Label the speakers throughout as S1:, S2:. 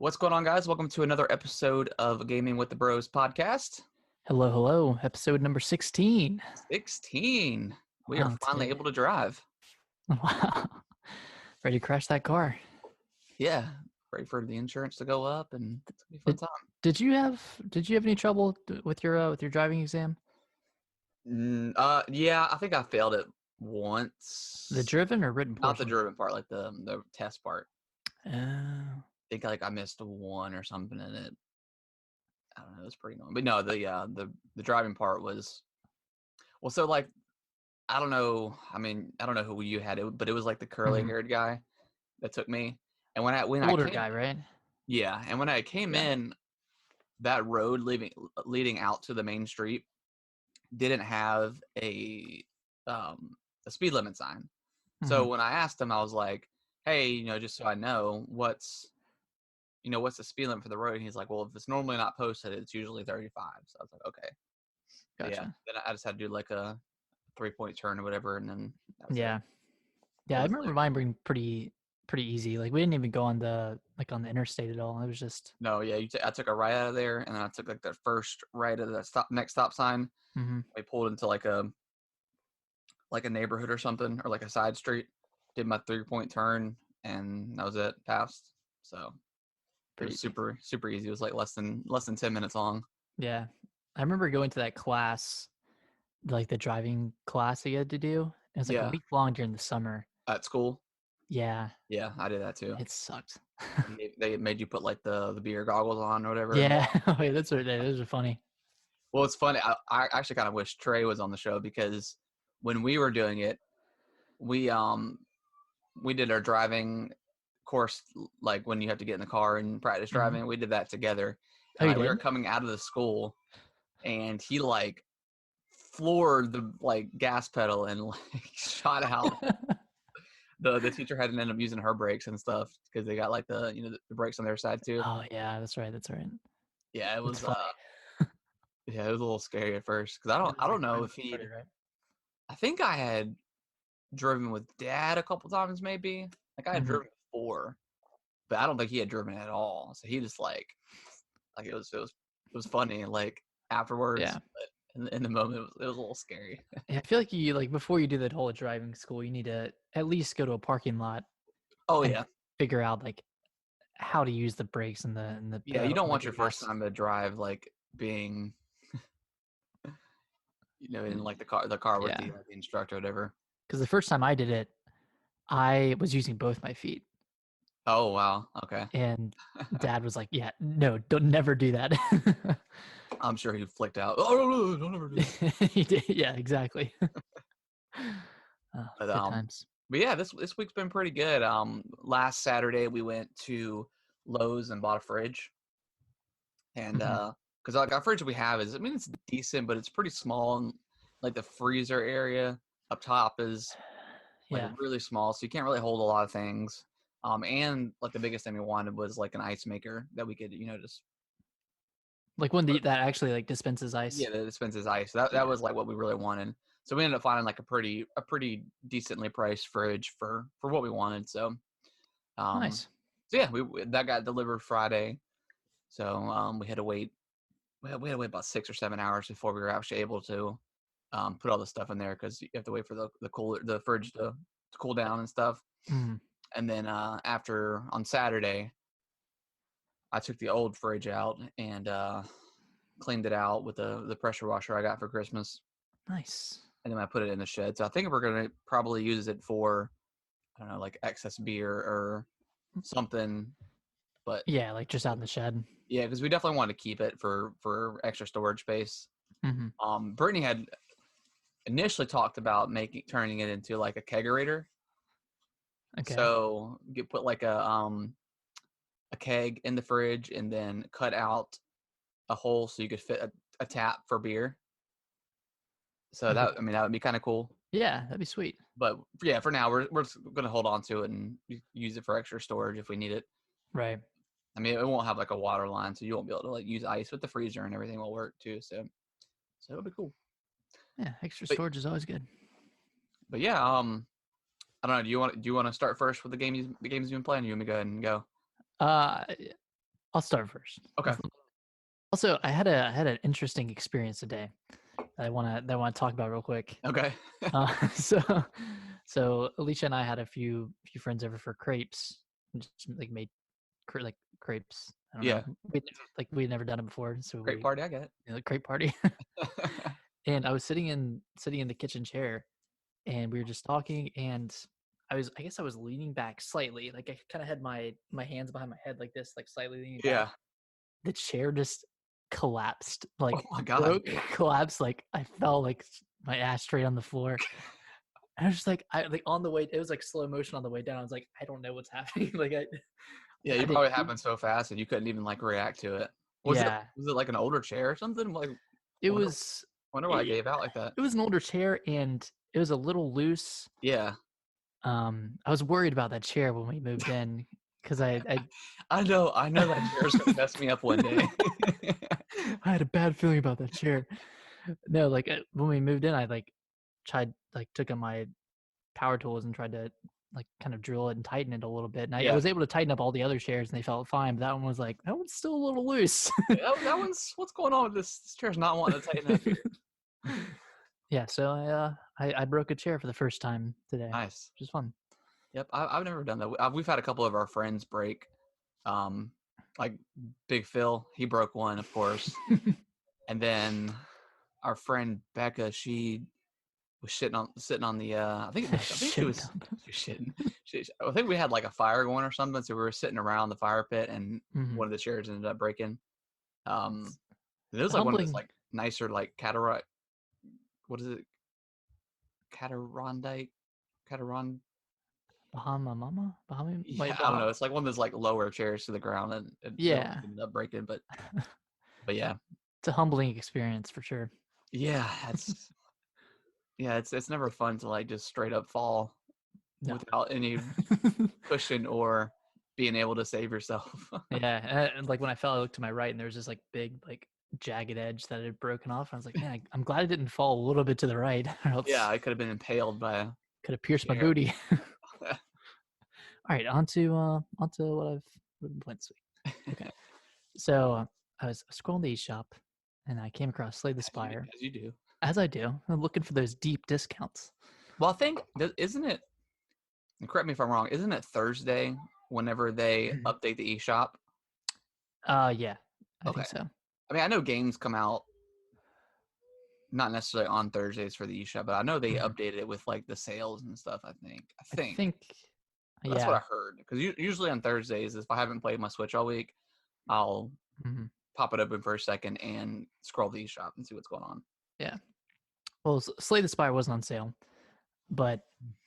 S1: What's going on, guys? Welcome to another episode of Gaming with the Bros podcast.
S2: Hello, hello. Episode number 16.
S1: 16. We are
S2: Wow,
S1: finally able to drive.
S2: Wow. Ready to crash that car.
S1: Yeah. Ready for the insurance to go up, and it's gonna be a fun time.
S2: Did you have any trouble with your driving exam?
S1: Yeah, I think I failed it once.
S2: The driven or written portion?
S1: Not the driven part, like the test part.
S2: Oh.
S1: I think I missed one or something in it. I don't know. It was pretty annoying. But no, the driving part was so like I don't know. I mean, I don't know who you had it, but it was like the curly haired guy that took me. And when
S2: older
S1: I came,
S2: guy, right?
S1: yeah. And when I came in, that road leading out to the main street didn't have a speed limit sign. So when I asked him, I was like, "Hey, just so I know, what's the speed limit for the road?" And he's like, "Well, if it's normally not posted, it's usually 35." So I was like, "Okay."
S2: Gotcha.
S1: Yeah. Then I just had to do like a 3-point turn or whatever, and then that was
S2: yeah.
S1: it.
S2: Yeah, I remember mine being pretty easy. Like we didn't even go on the interstate at all. It was just
S1: No, yeah. I took a right out of there, and then I took like the first right of the next stop sign. I pulled into like a neighborhood or something, or like a side street. Did my 3-point turn, and that was it. Passed. So it was super easy. It was like less than 10 minutes long.
S2: Yeah, I remember going to that class, like the driving class that you had to do. It was like a week long during the summer.
S1: At school?
S2: Yeah.
S1: Yeah, I did that too.
S2: It sucked.
S1: They made you put like the beer goggles on or whatever.
S2: Yeah, wait, those are funny.
S1: Well, it's funny. I actually kind of wish Trey was on the show, because when we were doing it, we did our driving course, like when you have to get in the car and practice driving. We did that together. And, we were coming out of the school, and he like floored the like gas pedal and like shot out. The teacher had to end up using her brakes and stuff, because they got like the the brakes on their side too.
S2: Oh yeah, that's right.
S1: Yeah, it was yeah, it was a little scary at first, because I don't know if he.
S2: Right?
S1: I think I had driven with Dad a couple times, maybe. Like I had driven before, but I don't think he had driven at all. So he just like it was funny, like afterwards.
S2: Yeah.
S1: But in the moment, it was a little scary.
S2: Yeah, I feel like you before you do that whole driving school, you need to at least go to a parking lot.
S1: Oh yeah.
S2: Figure out like how to use the brakes and the.
S1: Yeah, you don't want your first time to drive like being, in like the car with the instructor or whatever.
S2: Because the first time I did it, I was using both my feet.
S1: Oh wow, okay.
S2: And Dad was like, "Yeah, no, don't never do that."
S1: I'm sure he flicked out. Oh, don't ever do that.
S2: He did, yeah, exactly.
S1: Good
S2: times.
S1: But yeah, this week's been pretty good. Last Saturday we went to Lowe's and bought a fridge, and because like our fridge we have is, it's decent, but it's pretty small, and like the freezer area up top is like really small, so you can't really hold a lot of things. And like the biggest thing we wanted was like an ice maker that we could, just
S2: like one that actually like dispenses ice.
S1: Yeah, that dispenses ice. That was like what we really wanted. So we ended up finding like a pretty decently priced fridge for what we wanted. So
S2: nice.
S1: So yeah, that got delivered Friday. So we had to wait. We had to wait about 6 or 7 hours before we were actually able to put all the stuff in there, because you have to wait for the fridge to cool down and stuff. And then after on Saturday, I took the old fridge out and cleaned it out with the pressure washer I got for Christmas.
S2: Nice.
S1: And then I put it in the shed. So I think we're going to probably use it for, I don't know, like excess beer or something. But
S2: yeah, like just out in the shed.
S1: Yeah, because we definitely want to keep it for extra storage space. Brittany had initially talked about turning it into like a kegerator. Okay. So you put like a keg in the fridge, and then cut out a hole so you could fit a tap for beer. So that would be kind of cool.
S2: Yeah, that'd be sweet.
S1: But yeah, for now we're going to hold on to it and use it for extra storage if we need it.
S2: Right.
S1: I mean, it won't have like a water line, so you won't be able to like use ice, with the freezer and everything will work too. So it'll be cool.
S2: Yeah, extra storage is always good.
S1: But yeah, I don't know. Do you want to start first with the games you've been playing? Or you want me to go ahead and go?
S2: I'll start first.
S1: Okay.
S2: Also, I had an interesting experience today that I wanna talk about real quick.
S1: Okay.
S2: So Alicia and I had a few friends over for crepes, and just like made like crepes. I don't
S1: Yeah.
S2: know, we'd never done it before, so
S1: Great
S2: we
S1: party. I get
S2: crepe party.
S1: it.
S2: And I was sitting in the kitchen chair, and we were just talking, and I guess I was leaning back slightly, like I kind of had my hands behind my head like this, like slightly leaning back.
S1: Yeah.
S2: The chair just collapsed, like
S1: Oh my God.
S2: broke, collapsed, like I fell like my ass straight on the floor. And I was just like, I like on the way, it was like slow motion on the way down. I was like, I don't know what's happening. Like
S1: Yeah,
S2: I
S1: you
S2: didn't
S1: probably
S2: move.
S1: happened so fast and you couldn't even like react to it.
S2: Yeah,
S1: Was it like an older chair or something? Like,
S2: it
S1: wonder
S2: was
S1: wonder why it
S2: it,
S1: gave out like that.
S2: it was an older chair, and it was a little loose.
S1: Yeah.
S2: I was worried about that chair when we moved in because I
S1: I know that chair's gonna mess me up one day.
S2: I had a bad feeling about that chair. No, like when we moved in, I like tried like took out my power tools and tried to like kind of drill it and tighten it a little bit. And I
S1: Yeah.
S2: was able to tighten up all the other chairs and they felt fine, but that one was like, that one's still a little loose.
S1: That one's what's going on with this chair's not wanting to tighten up here.
S2: Yeah, so I broke a chair for the first time today,
S1: Nice.
S2: which is fun.
S1: Yep, I've never done that. We've had a couple of our friends break. Um, like Big Phil, he broke one, of course, and then our friend Becca, she was sitting on the. I think
S2: Shit.
S1: she was shitting. I think we had like a fire going or something, so we were sitting around the fire pit, and
S2: Mhm.
S1: one of the chairs ended up breaking. It was
S2: The
S1: like one of those
S2: humbling
S1: like nicer like cataract. What is it? Catarondite, Cataron.
S2: Bahama,
S1: Yeah,
S2: wait,
S1: I don't know. It's like one of those like lower chairs to the ground, and it almost
S2: yeah,
S1: ended up breaking. But yeah,
S2: it's a humbling experience for sure.
S1: yeah, it's never fun to like just straight up fall
S2: No.
S1: without any cushion or being able to save yourself.
S2: Yeah, and like when I fell, I looked to my right, and there was this like big, like jagged edge that had broken off. I was like, man, I'm glad I didn't fall a little bit to the right, or
S1: Yeah,
S2: else
S1: I could have been impaled by a
S2: could have pierced my
S1: chair.
S2: booty. All right, onto what I've been playing this week. Okay, so I was scrolling the eShop, and I came across Slay the Spire,
S1: As you do.
S2: as I do. I'm looking for those deep discounts.
S1: Well, I think isn't it? And correct me if I'm wrong. Isn't it Thursday whenever they update the eShop?
S2: Yeah, I
S1: Okay.
S2: think so.
S1: I mean, I know games come out not necessarily on Thursdays for the eShop, but I know they updated it with like the sales and stuff. I think. But that's what
S2: Yeah.
S1: I heard. Because usually on Thursdays, if I haven't played my Switch all week, I'll
S2: Mm-hmm.
S1: pop it open for a second and scroll the eShop and see what's going on.
S2: Yeah. Well, Slay the Spire wasn't on sale, but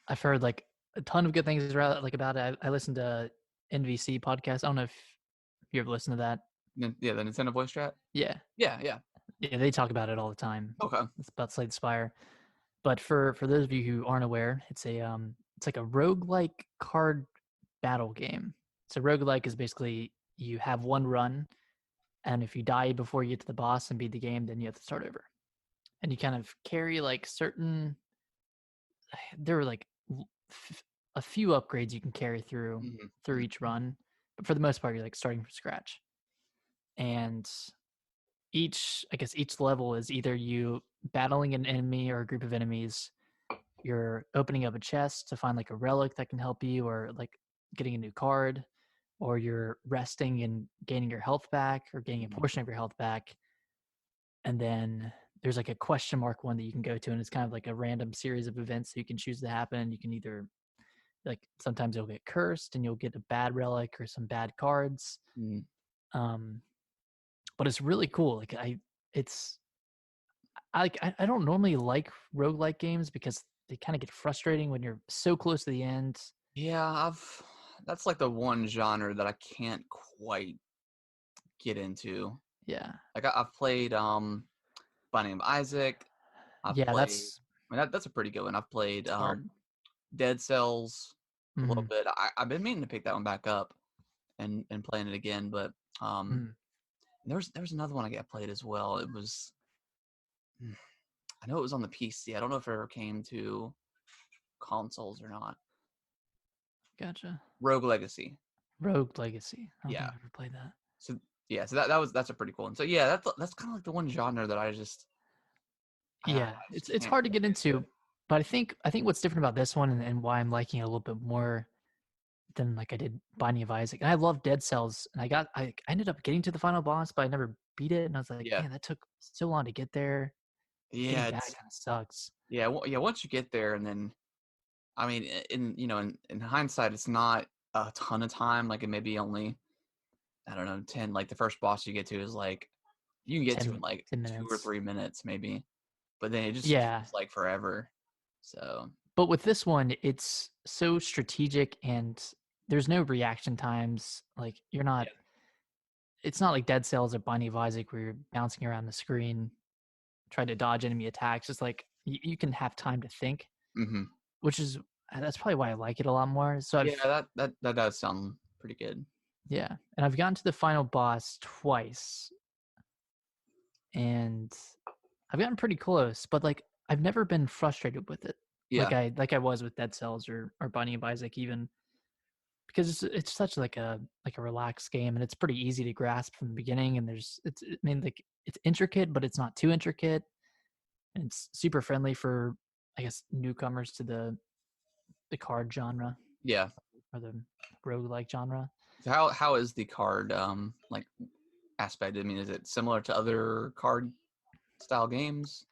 S2: I've heard like a ton of good things about it. I listened to NVC podcast. I don't know if you ever listened to that.
S1: Yeah, the Nintendo voice chat.
S2: Yeah.
S1: Yeah.
S2: Yeah, they talk about it all the time.
S1: Okay.
S2: It's about Slay the Spire. But for those of you who aren't aware, it's like a roguelike card battle game. So roguelike is basically you have one run, and if you die before you get to the boss and beat the game, then you have to start over. And you kind of carry like certain there were like a few upgrades you can carry through each run, but for the most part you're like starting from scratch. And each level is either you battling an enemy or a group of enemies, you're opening up a chest to find like a relic that can help you, or like getting a new card, or you're resting and gaining your health back or gaining a portion of your health back. And then there's like a question mark one that you can go to, and it's kind of like a random series of events that you can choose to happen. You can either like sometimes you'll get cursed and you'll get a bad relic or some bad cards. Um, but it's really cool. Like I don't normally like roguelike games because they kind of get frustrating when you're so close to the end.
S1: Yeah, that's like the one genre that I can't quite get into.
S2: Yeah.
S1: Like I've played Binding of Isaac. I've
S2: Yeah,
S1: played
S2: that's
S1: I mean that's a pretty good one. I've played
S2: hard.
S1: Dead Cells a little
S2: Mhm.
S1: bit. I've been meaning to pick that one back up and playing it again, but there's another one I got played as well. It was I know it was on the PC. I don't know if it ever came to consoles or not.
S2: Gotcha.
S1: Rogue Legacy.
S2: Rogue Legacy. I don't think
S1: Yeah.
S2: I've ever played that.
S1: So yeah, so that's a pretty cool one. So yeah, that's kind of like the one genre that I just I
S2: Yeah,
S1: just
S2: it's
S1: can't
S2: hard to
S1: quite
S2: get
S1: get into.
S2: into, but I think what's different about this one and why I'm liking it a little bit more than like I did Binding of Isaac. And I love Dead Cells, and I ended up getting to the final boss, but I never beat it, and I was like,
S1: Yeah,
S2: man, that took so long to get there. Getting
S1: yeah,
S2: back
S1: it's
S2: kind of sucks.
S1: yeah, yeah. Once you get there, and then I mean, in hindsight, it's not a ton of time. Like it may be only I don't know 10. Like the first boss you get to is like you can get to in
S2: 10,
S1: like
S2: 10
S1: 2 or
S2: minutes.
S1: 3 minutes maybe, but then it just
S2: Yeah,
S1: feels like forever. So
S2: but with this one, it's so strategic and there's no reaction times. Like you're not.
S1: yeah.
S2: It's not like Dead Cells or Binding of Isaac where you're bouncing around the screen trying to dodge enemy attacks. It's like you can have time to think,
S1: Hmm.
S2: which is that's probably why I like it a lot more. So
S1: Yeah,
S2: I've
S1: that does sound pretty good.
S2: yeah, and I've gotten to the final boss twice, and I've gotten pretty close, but like I've never been frustrated with it,
S1: Yeah.
S2: like I was with Dead Cells or Binding of Isaac, even because it's such like a relaxed game, and it's pretty easy to grasp from the beginning. And I mean like it's intricate, but it's not too intricate, and it's super friendly for I guess newcomers to the card genre
S1: Yeah.
S2: or the roguelike genre.
S1: So how is the card like aspect? I mean, is it similar to other card style games?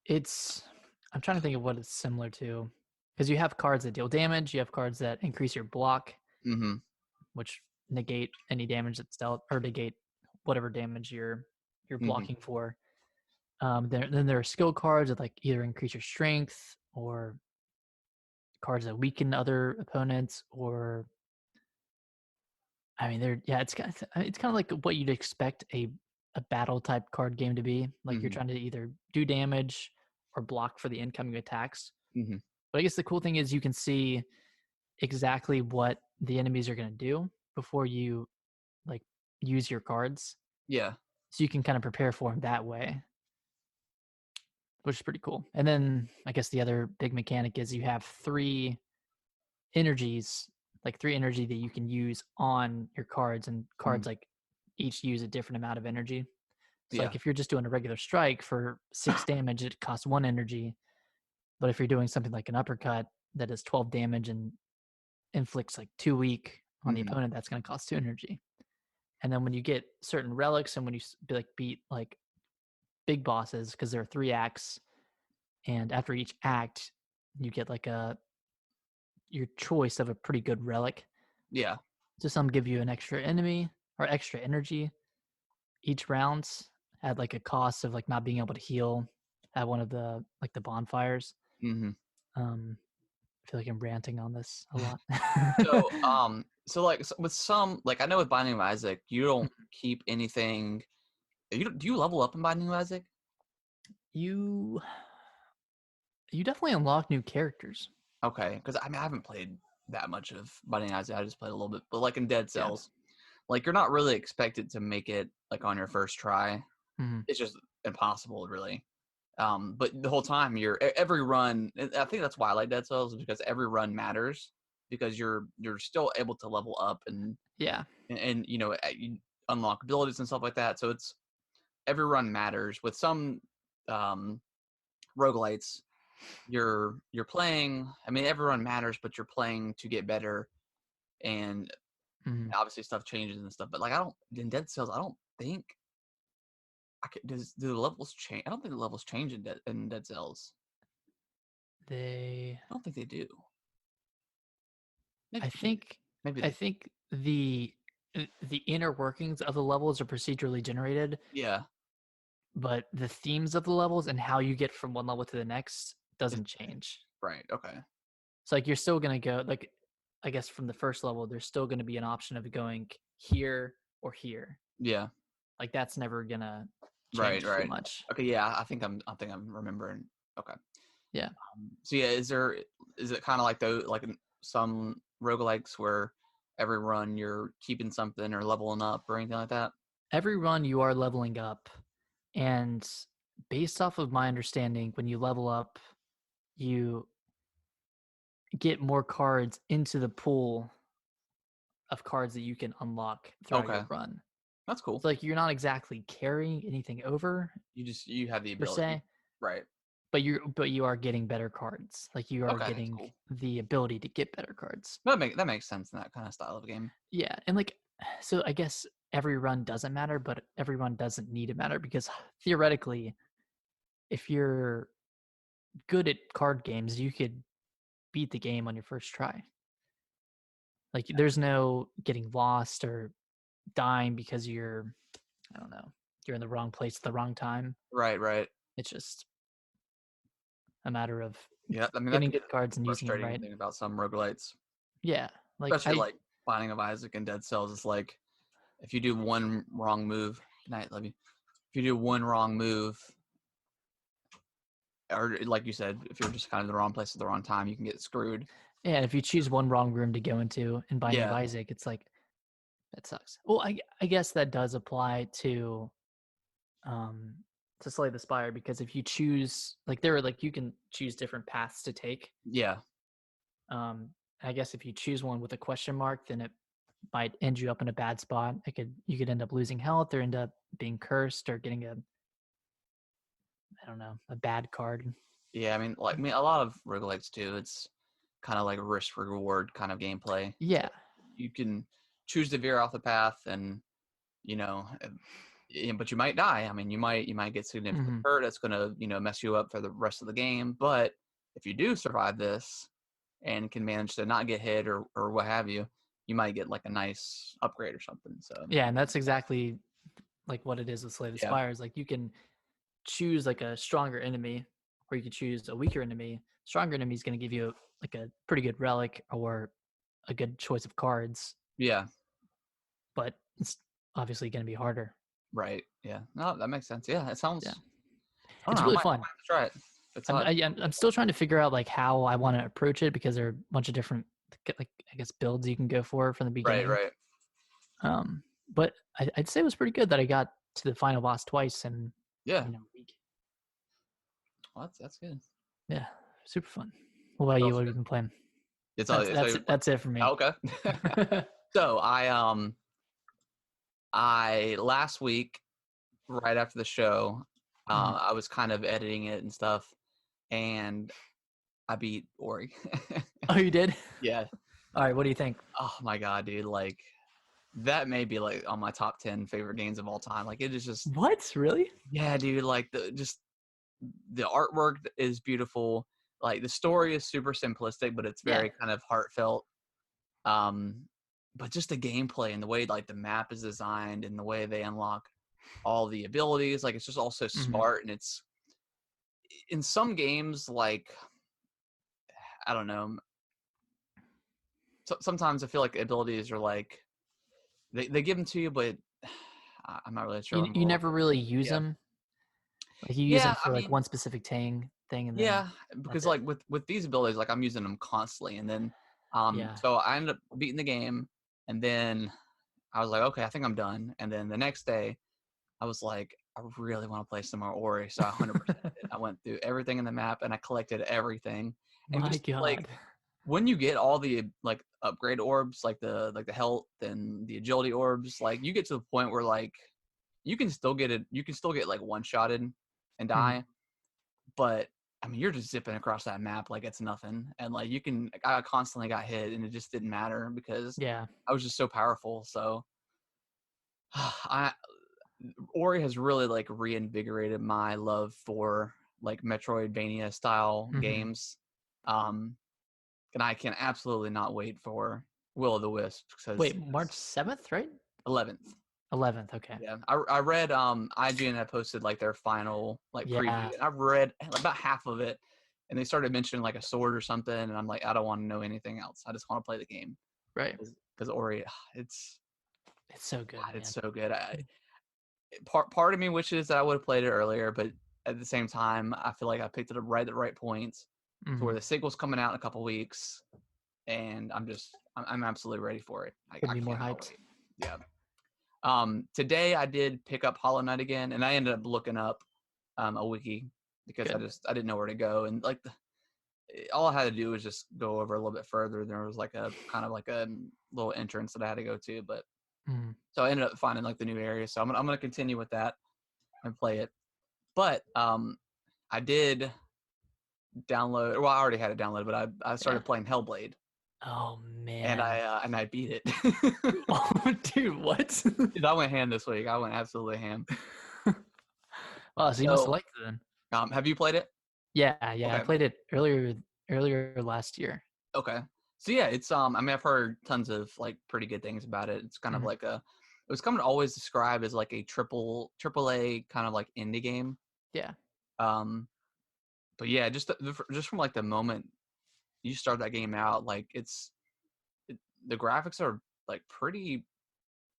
S2: It's I'm trying to think of what it's similar to because you have cards that deal damage, you have cards that increase your block,
S1: Mm-hmm.
S2: which negate any damage that's dealt or negate whatever damage you're
S1: Mm-hmm.
S2: blocking for. Then there are skill cards that like either increase your strength or cards that weaken other opponents or I mean they're yeah it's kind of like what you'd expect a battle type card game to be. Like you're
S1: Mm-hmm.
S2: trying to either do damage or block for the incoming attacks.
S1: Mm-hmm.
S2: But I guess the cool thing is you can see exactly what the enemies are going to do before you like use your cards.
S1: Yeah.
S2: So you can kind of prepare for them that way, which is pretty cool. And then I guess the other big mechanic is you have three energies, like three energy that you can use on your cards, and
S1: Mm-hmm.
S2: cards like each use a different amount of energy. So
S1: Yeah.
S2: like if you're just doing a regular strike for 6 damage, it costs 1 energy. But if you're doing something like an uppercut that is 12 damage and inflicts like 2 weak on the
S1: Mm-hmm.
S2: opponent, that's going to cost 2 energy. And then when you get certain relics and when you like beat like big bosses, because there are 3 acts, and after each act, you get like your choice of a pretty good relic.
S1: Yeah.
S2: So some give you an extra enemy or extra energy each round at like a cost of like not being able to heal at one of the like the bonfires.
S1: Mm-hmm.
S2: Um, I feel like I'm ranting on this a lot.
S1: So like with some like I know with Binding of Isaac, you don't keep anything. Do you level up in Binding of Isaac?
S2: you you definitely unlock new characters.
S1: Okay, because I mean I haven't played that much of Binding of Isaac. I just played a little bit, but like in Dead
S2: Yeah.
S1: Cells, like you're not really expected to make it like on your first try.
S2: Mm-hmm.
S1: It's just impossible, really. But the whole time every run. I think that's why I like Dead Cells is because every run matters because you're still able to level up
S2: Yeah.
S1: and you unlock abilities and stuff like that. So it's every run matters. With some um, roguelites, you're playing. I mean, every run matters, but you're playing to get better, and
S2: Mm-hmm.
S1: obviously stuff changes and stuff. But like I don't in Dead Cells, I don't think do the levels change? I don't think the levels change in Dead Cells.
S2: They
S1: I don't think they do. Maybe
S2: I think
S1: maybe
S2: I
S1: they.
S2: think the inner workings of the levels are procedurally generated,
S1: Yeah.
S2: but the themes of the levels and how you get from one level to the next
S1: Is
S2: doesn't change.
S1: right. Okay.
S2: So like you're still gonna go like I guess from the first level, there's still gonna be an option of going here or here.
S1: Yeah.
S2: Like that's never gonna
S1: Right.
S2: change too
S1: Right.
S2: much.
S1: Okay. Yeah. I think I'm remembering. Okay.
S2: Yeah.
S1: So yeah, is it kind of like like in some roguelikes where every run you're keeping something or leveling up or anything like that?
S2: Every run you are leveling up, and based off of my understanding, when you level up, you get more cards into the pool of cards that you can unlock throughout
S1: Okay.
S2: your run.
S1: That's cool.
S2: It's like you're not exactly carrying anything over
S1: You have the
S2: per
S1: ability,
S2: se,
S1: right?
S2: but you are getting better cards. Like you are
S1: Okay, that's
S2: getting
S1: cool.
S2: the ability to get better cards.
S1: That makes sense in that kind of style of game.
S2: Yeah, and like so I guess every run doesn't matter, but every run doesn't need to matter because theoretically, if you're good at card games, you could beat the game on your first try. Like there's no getting lost or dying because you're I don't know, you're in the wrong place at the wrong time.
S1: Right, right.
S2: It's just a matter of
S1: Yeah, I mean that
S2: getting
S1: can be
S2: good cards and
S1: the
S2: using them
S1: frustrating
S2: right.
S1: thing about some roguelites,
S2: Yeah, like
S1: especially like Binding of Isaac and Dead Cells. It's like if you do one wrong move, good night, love you. If you do one wrong move, or like you said, if you're just kind of in the wrong place at the wrong time, you can get screwed.
S2: yeah, if you choose one wrong room to go into in Binding of
S1: Yeah,
S2: Isaac, it's like that sucks. Well, I guess that does apply um to Slay the Spire because if you choose like there are like you can choose different paths to take.
S1: yeah,
S2: I guess if you choose one with a question mark, then it might end you up in a bad spot. You could end up losing health or end up being cursed or getting a I don't know, a bad card.
S1: yeah. I mean, a lot of roguelites too. It's kind of like risk reward kind of gameplay.
S2: Yeah.
S1: You can choose to veer off the path, and you know, but you might die. I mean, you might get significantly
S2: Hmm.
S1: hurt. It's gonna mess you up for the rest of the game. But if you do survive this and can manage to not get hit or what have you, you might get like a nice upgrade or something. So
S2: Yeah, and that's exactly like what it is with Slay the
S1: yeah,
S2: Spire. Is like you can choose like a stronger enemy, or you can choose a weaker enemy. Stronger enemy is going to give you like a pretty good relic or a good choice of cards,
S1: yeah,
S2: but it's obviously going to be harder.
S1: right, yeah. No, that makes sense. Yeah, it sounds.
S2: Yeah,
S1: I don't
S2: it's
S1: know.
S2: really
S1: I
S2: fun.
S1: might have to try it. It's
S2: I'm still trying to figure out like how I want to approach it because there are a bunch of different like I guess builds you can go for from the
S1: right,
S2: beginning.
S1: right.
S2: But I'd say it was pretty good that I got to the final boss twice in
S1: Yeah,
S2: a week.
S1: well, that's good.
S2: Yeah, super fun. What about
S1: What
S2: you?
S1: else
S2: What
S1: you
S2: have you
S1: got?
S2: been playing?
S1: It's all
S2: That's it for me.
S1: okay. So I last week right after the show,
S2: Mhm.
S1: I was kind of editing it and stuff, and I beat Ori.
S2: Oh, you did?
S1: Yeah.
S2: All right. What do you think?
S1: Oh my god, dude! Like that may be like on my top 10 favorite games of all time. Like it is just
S2: What? Really?
S1: yeah, dude. Like the artwork is beautiful. Like the story is super simplistic, but it's
S2: Yeah.
S1: very kind of heartfelt. Um, but just the gameplay and the way like the map is designed and the way they unlock all the abilities, like it's just all so
S2: Hmm.
S1: smart. And it's in some games, like I don't know. Sometimes I feel like abilities are like they give them to you, but I'm not really sure
S2: You
S1: what I'm
S2: you
S1: going with
S2: never
S1: this.
S2: really
S1: But
S2: use
S1: yeah,
S2: them. Like you use them
S1: yeah. I
S2: for like
S1: mean,
S2: one specific thing, and then
S1: yeah,
S2: that's
S1: because
S2: it.
S1: like with these abilities, like I'm using them constantly, and then
S2: Yeah.
S1: so I ended up beating the game, and then I was like, okay, I think I'm done. And then the next day, I was like, I really want to play some more Ori, so I 100% did. I went through everything in the map and I collected everything, and
S2: My
S1: just like
S2: God.
S1: when you get all the like upgrade orbs, like the health and the agility orbs, like you get to the point where like you can still get it, you can still get like one shotted and
S2: Mhm.
S1: die, but I mean, you're just zipping across that map like it's nothing. And like you can, I constantly got hit and it just didn't matter because
S2: Yeah.
S1: I was just so powerful. So I, Ori has really like reinvigorated my love for like Metroidvania style
S2: Hmm.
S1: games. Um, and I can absolutely not wait for Will of the Wisp because
S2: Wait, March 7th, right?
S1: 11th.
S2: 11th. Okay.
S1: Yeah, I read IGN had posted like their final like preview,
S2: Yeah.
S1: and I've read about half of it, and they started mentioning like a sword or something, and I'm like, I don't want to know anything else. I just want to play the game
S2: Right.
S1: because Ori, it's
S2: It's so good,
S1: it's
S2: man.
S1: so good. Part of me wishes that I would have played it earlier, but at the same time, I feel like I picked it up right at the right points to where
S2: Hmm.
S1: the sequel's coming out in a couple weeks, and I'm absolutely ready for it.
S2: Couldn't
S1: I
S2: be more
S1: cannot
S2: hyped.
S1: wait. Yeah. Today I did pick up Hollow Knight again, and I ended up looking up a wiki because
S2: Good.
S1: I didn't know where to go, and like all I had to do was just go over a little bit further. There was like a kind of like a little entrance that I had to go to, but
S2: Mm.
S1: So I ended up finding like the new area. So I'm gonna continue with that and play it. But I did download. Well, I already had it downloaded, but I started
S2: Yeah.
S1: playing Hellblade,
S2: Oh
S1: and
S2: man.
S1: I beat it.
S2: Oh, dude, what?
S1: Dude, I went ham this week. I went absolutely ham.
S2: Well, so you must have
S1: So,
S2: liked it then.
S1: have you played it?
S2: Yeah, I
S1: Okay,
S2: played it earlier last year.
S1: okay. So yeah, it's I mean, I've heard tons of like pretty good things about it. It's kind of
S2: Mhm.
S1: like it was kind of always described as like a triple A kind of like indie game.
S2: Yeah,
S1: Um, but yeah, just from like the moment you start that game out, like the graphics are like pretty.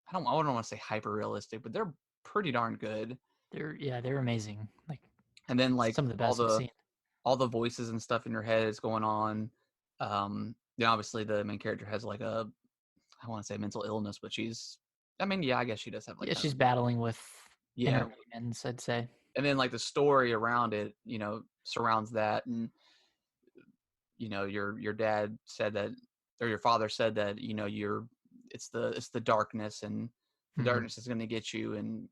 S1: I don't want to say hyper realistic, but they're pretty darn good.
S2: they're amazing. Like
S1: And then like
S2: some of the best I've seen.
S1: all the voices and stuff in your head is going on. Obviously the main character has like I want to say mental illness, but I mean, yeah, I guess she does have like
S2: Yeah,
S1: kind
S2: she's
S1: of,
S2: battling with
S1: yeah.
S2: inner demons, I'd say.
S1: And then like the story around it, surrounds that. And, your dad said that, or your father said that, it's the darkness, and the
S2: Mhm.
S1: darkness is going to get you. And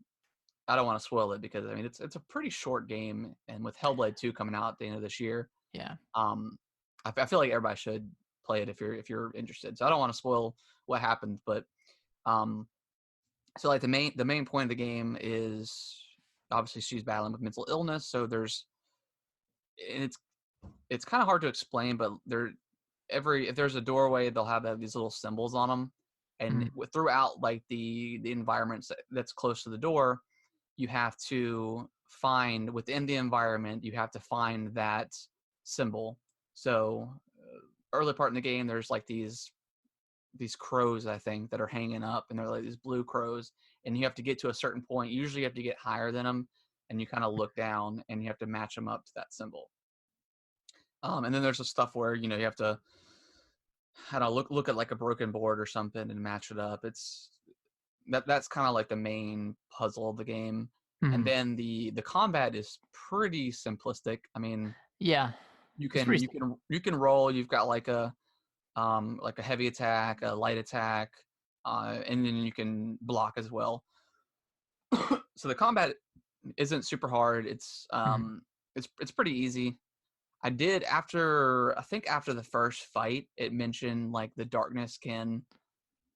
S1: I don't want to spoil it because I mean, it's a pretty short game. And with Hellblade 2 coming out at the end of this year,
S2: Yeah.
S1: um, I feel like everybody should play it if you're interested. So I don't want to spoil what happens, but um, so like the main point of the game is obviously she's battling with mental illness. So and it's kind of hard to explain, but if there's a doorway, they'll have these little symbols on them, and
S2: Mhm.
S1: throughout like the environments that's close to the door, you have to find within the environment, you have to find that symbol. So early part in the game, there's like these crows, I think, that are hanging up, and they're like these blue crows, and you have to get to a certain point. Usually you have to get higher than them, and you kind of look down and you have to match them up to that symbol. And then there's the stuff where you have to, I don't know, look at like a broken board or something and match it up. That's kind of like the main puzzle of the game. And
S2: Mhm.
S1: then the combat is pretty simplistic. I mean,
S2: Yeah.
S1: you
S2: It's
S1: can
S2: pretty
S1: you can you can roll. You've got like a heavy attack, a light attack, and then you can block as well. So the combat isn't super hard.
S2: mhm.
S1: It's pretty easy. I think after the first fight, it mentioned like the darkness can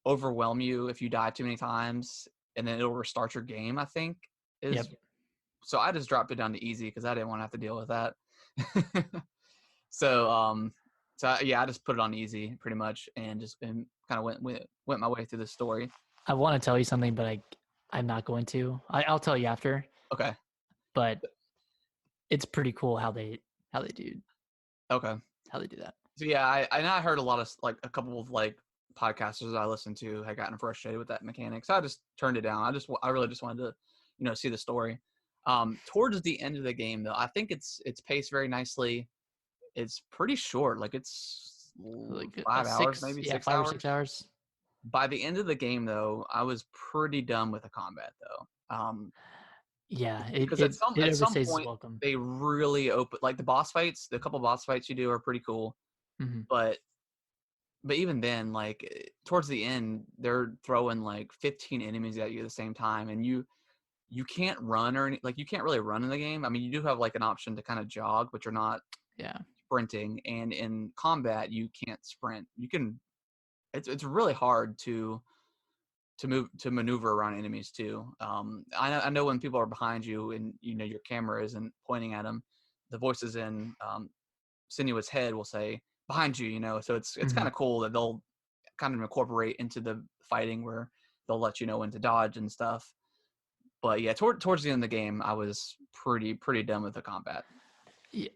S1: overwhelm you if you die too many times, and then it'll restart your game. I think is
S2: Yep.
S1: so I just dropped it down to easy because I didn't want to have to deal with that. So yeah, I just put it on easy pretty much, and just been kind of went my way through the story.
S2: I want to tell you something, but I'm not going to. I'll tell you after.
S1: Okay,
S2: But it's pretty cool how they do
S1: okay.
S2: how they do that.
S1: So yeah, I heard a lot of like a couple of like podcasters that I listened to had gotten frustrated with that mechanic, so I just turned it down. I really just wanted to see the story. Towards the end of the game though, I think it's paced very nicely. It's pretty short, like it's
S2: Like
S1: 5 hours, maybe 6 hours.
S2: 5 or 6 hours.
S1: By the end of the game though, I was pretty done with the combat though.
S2: Yeah,
S1: Because
S2: it
S1: at some
S2: overstays its
S1: point
S2: welcome.
S1: they really open, like the boss fights, the couple boss fights you do are pretty cool,
S2: Hmm.
S1: but even then, like towards the end, they're throwing like 15 enemies at you at the same time, and you can't run like you can't really run in the game. I mean, you do have like an option to kind of jog, but you're not
S2: Yeah.
S1: sprinting. And in combat, you can't sprint. You can. It's really hard to maneuver around enemies too. I know when people are behind you and your camera isn't pointing at them, the voices in Senua's head will say behind you. So it's
S2: Hmm.
S1: kind of cool that they'll kind of incorporate into the fighting where they'll let you know when to dodge and stuff. But yeah, towards the end of the game, I was pretty done with the combat.
S2: Yeah.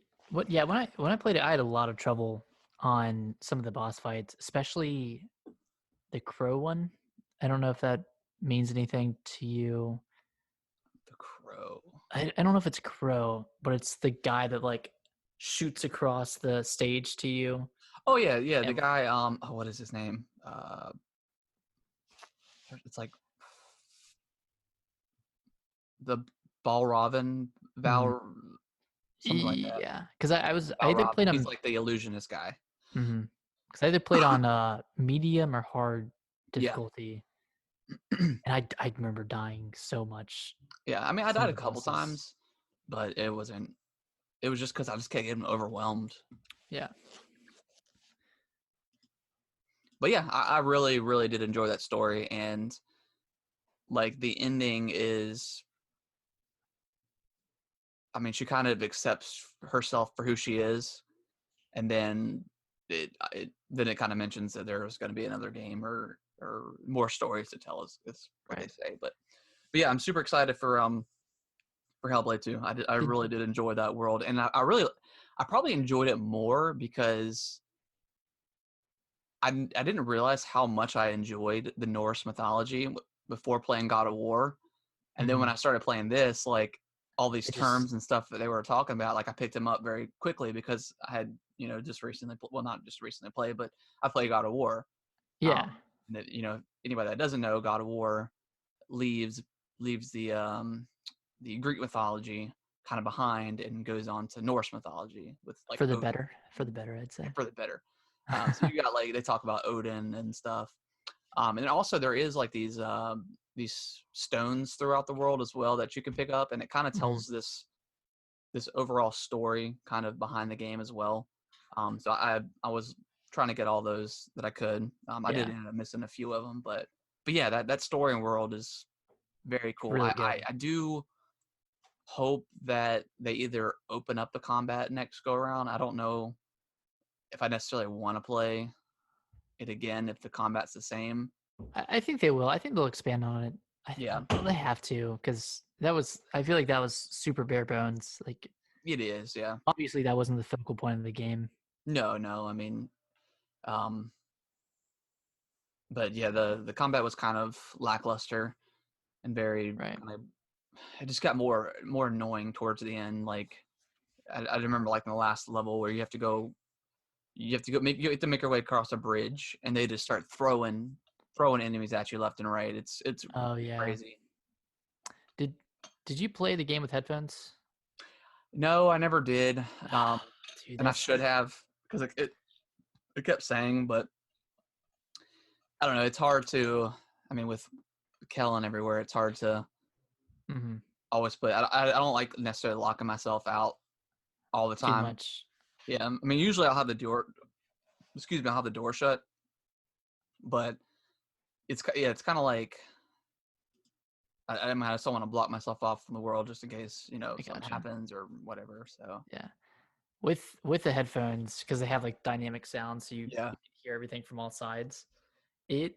S2: Yeah, when I played it, I had a lot of trouble on some of the boss fights, especially the crow one. I don't know if that means anything to you.
S1: The Crow.
S2: I don't know if it's crow, but it's the guy that like shoots across the stage to you.
S1: Oh yeah, the
S2: And
S1: guy. What is his name? It's like the Balravin
S2: mhm.
S1: Val, something like that.
S2: Yeah, because I either
S1: Balravin.
S2: played
S1: He's
S2: on
S1: like the illusionist guy.
S2: because I either played on medium or hard
S1: Yeah.
S2: difficulty. And I remember dying so much.
S1: Yeah, I mean, I
S2: Some
S1: died
S2: of
S1: a
S2: the
S1: couple
S2: bosses.
S1: times, but it wasn't. It was just because I just kept getting overwhelmed.
S2: Yeah.
S1: But yeah, I really, really did enjoy that story, and like the ending is, I mean, she kind of accepts herself for who she is, and then it kind of mentions that there's going to be another game or more stories to tell us. Is what they
S2: Right.
S1: say. But yeah, I'm super excited for Hellblade 2. I
S2: Did
S1: really did enjoy that world, and I probably enjoyed it more because I didn't realize how much I enjoyed the Norse mythology before playing God of War. And then when I started playing this, like all these
S2: it just
S1: terms and stuff that they were talking about, like I picked them up very quickly because I had, just recently, well, not just recently played, but I played God of War.
S2: yeah.
S1: And that, anybody that doesn't know, God of War leaves the Greek mythology kind of behind and goes on to Norse mythology with like
S2: For the
S1: Odin,
S2: better. For the better, I'd say.
S1: for the better. So you got like they talk about Odin and stuff. And also there is like these stones throughout the world as well that you can pick up, and it kind of
S2: Mhm.
S1: tells this overall story kind of behind the game as well. So I was trying to get all those that I could. I did
S2: Yeah.
S1: end up missing a few of them, but yeah, that story and world is very cool.
S2: Really
S1: I
S2: good.
S1: do hope that they either open up the combat next go around. I don't know if I necessarily want to play it again if the combat's the same.
S2: I think they will. I think they'll expand on it.
S1: Yeah,
S2: They have to because that was. I feel like that was super bare bones. Like
S1: it is. Yeah.
S2: obviously that wasn't the focal point of the game.
S1: No. I mean, um, but yeah, the combat was kind of lackluster and very
S2: Right.
S1: kind of. It just got more annoying towards the end. Like I remember, like in the last level where you have to make your way across a bridge, and they just start throwing enemies at you left and right. It's
S2: Oh yeah.
S1: crazy.
S2: Did Did you play the game with headphones?
S1: No, I never did,
S2: Dude,
S1: and I
S2: that's
S1: should have because it kept saying, but I don't know. It's hard to. I mean, with Kellen everywhere, it's hard to
S2: mhm,
S1: always play. I don't like necessarily locking myself out all the
S2: too
S1: time.
S2: much.
S1: Yeah, I mean, usually I'll have the door. Excuse me, I'll have the door shut, but it's kind of like I just don't want to block myself off from the world just in case
S2: I
S1: something
S2: gotcha.
S1: happens or whatever. So
S2: Yeah. With the headphones because they have like dynamic sound, so you
S1: yeah,
S2: can hear everything from all sides. It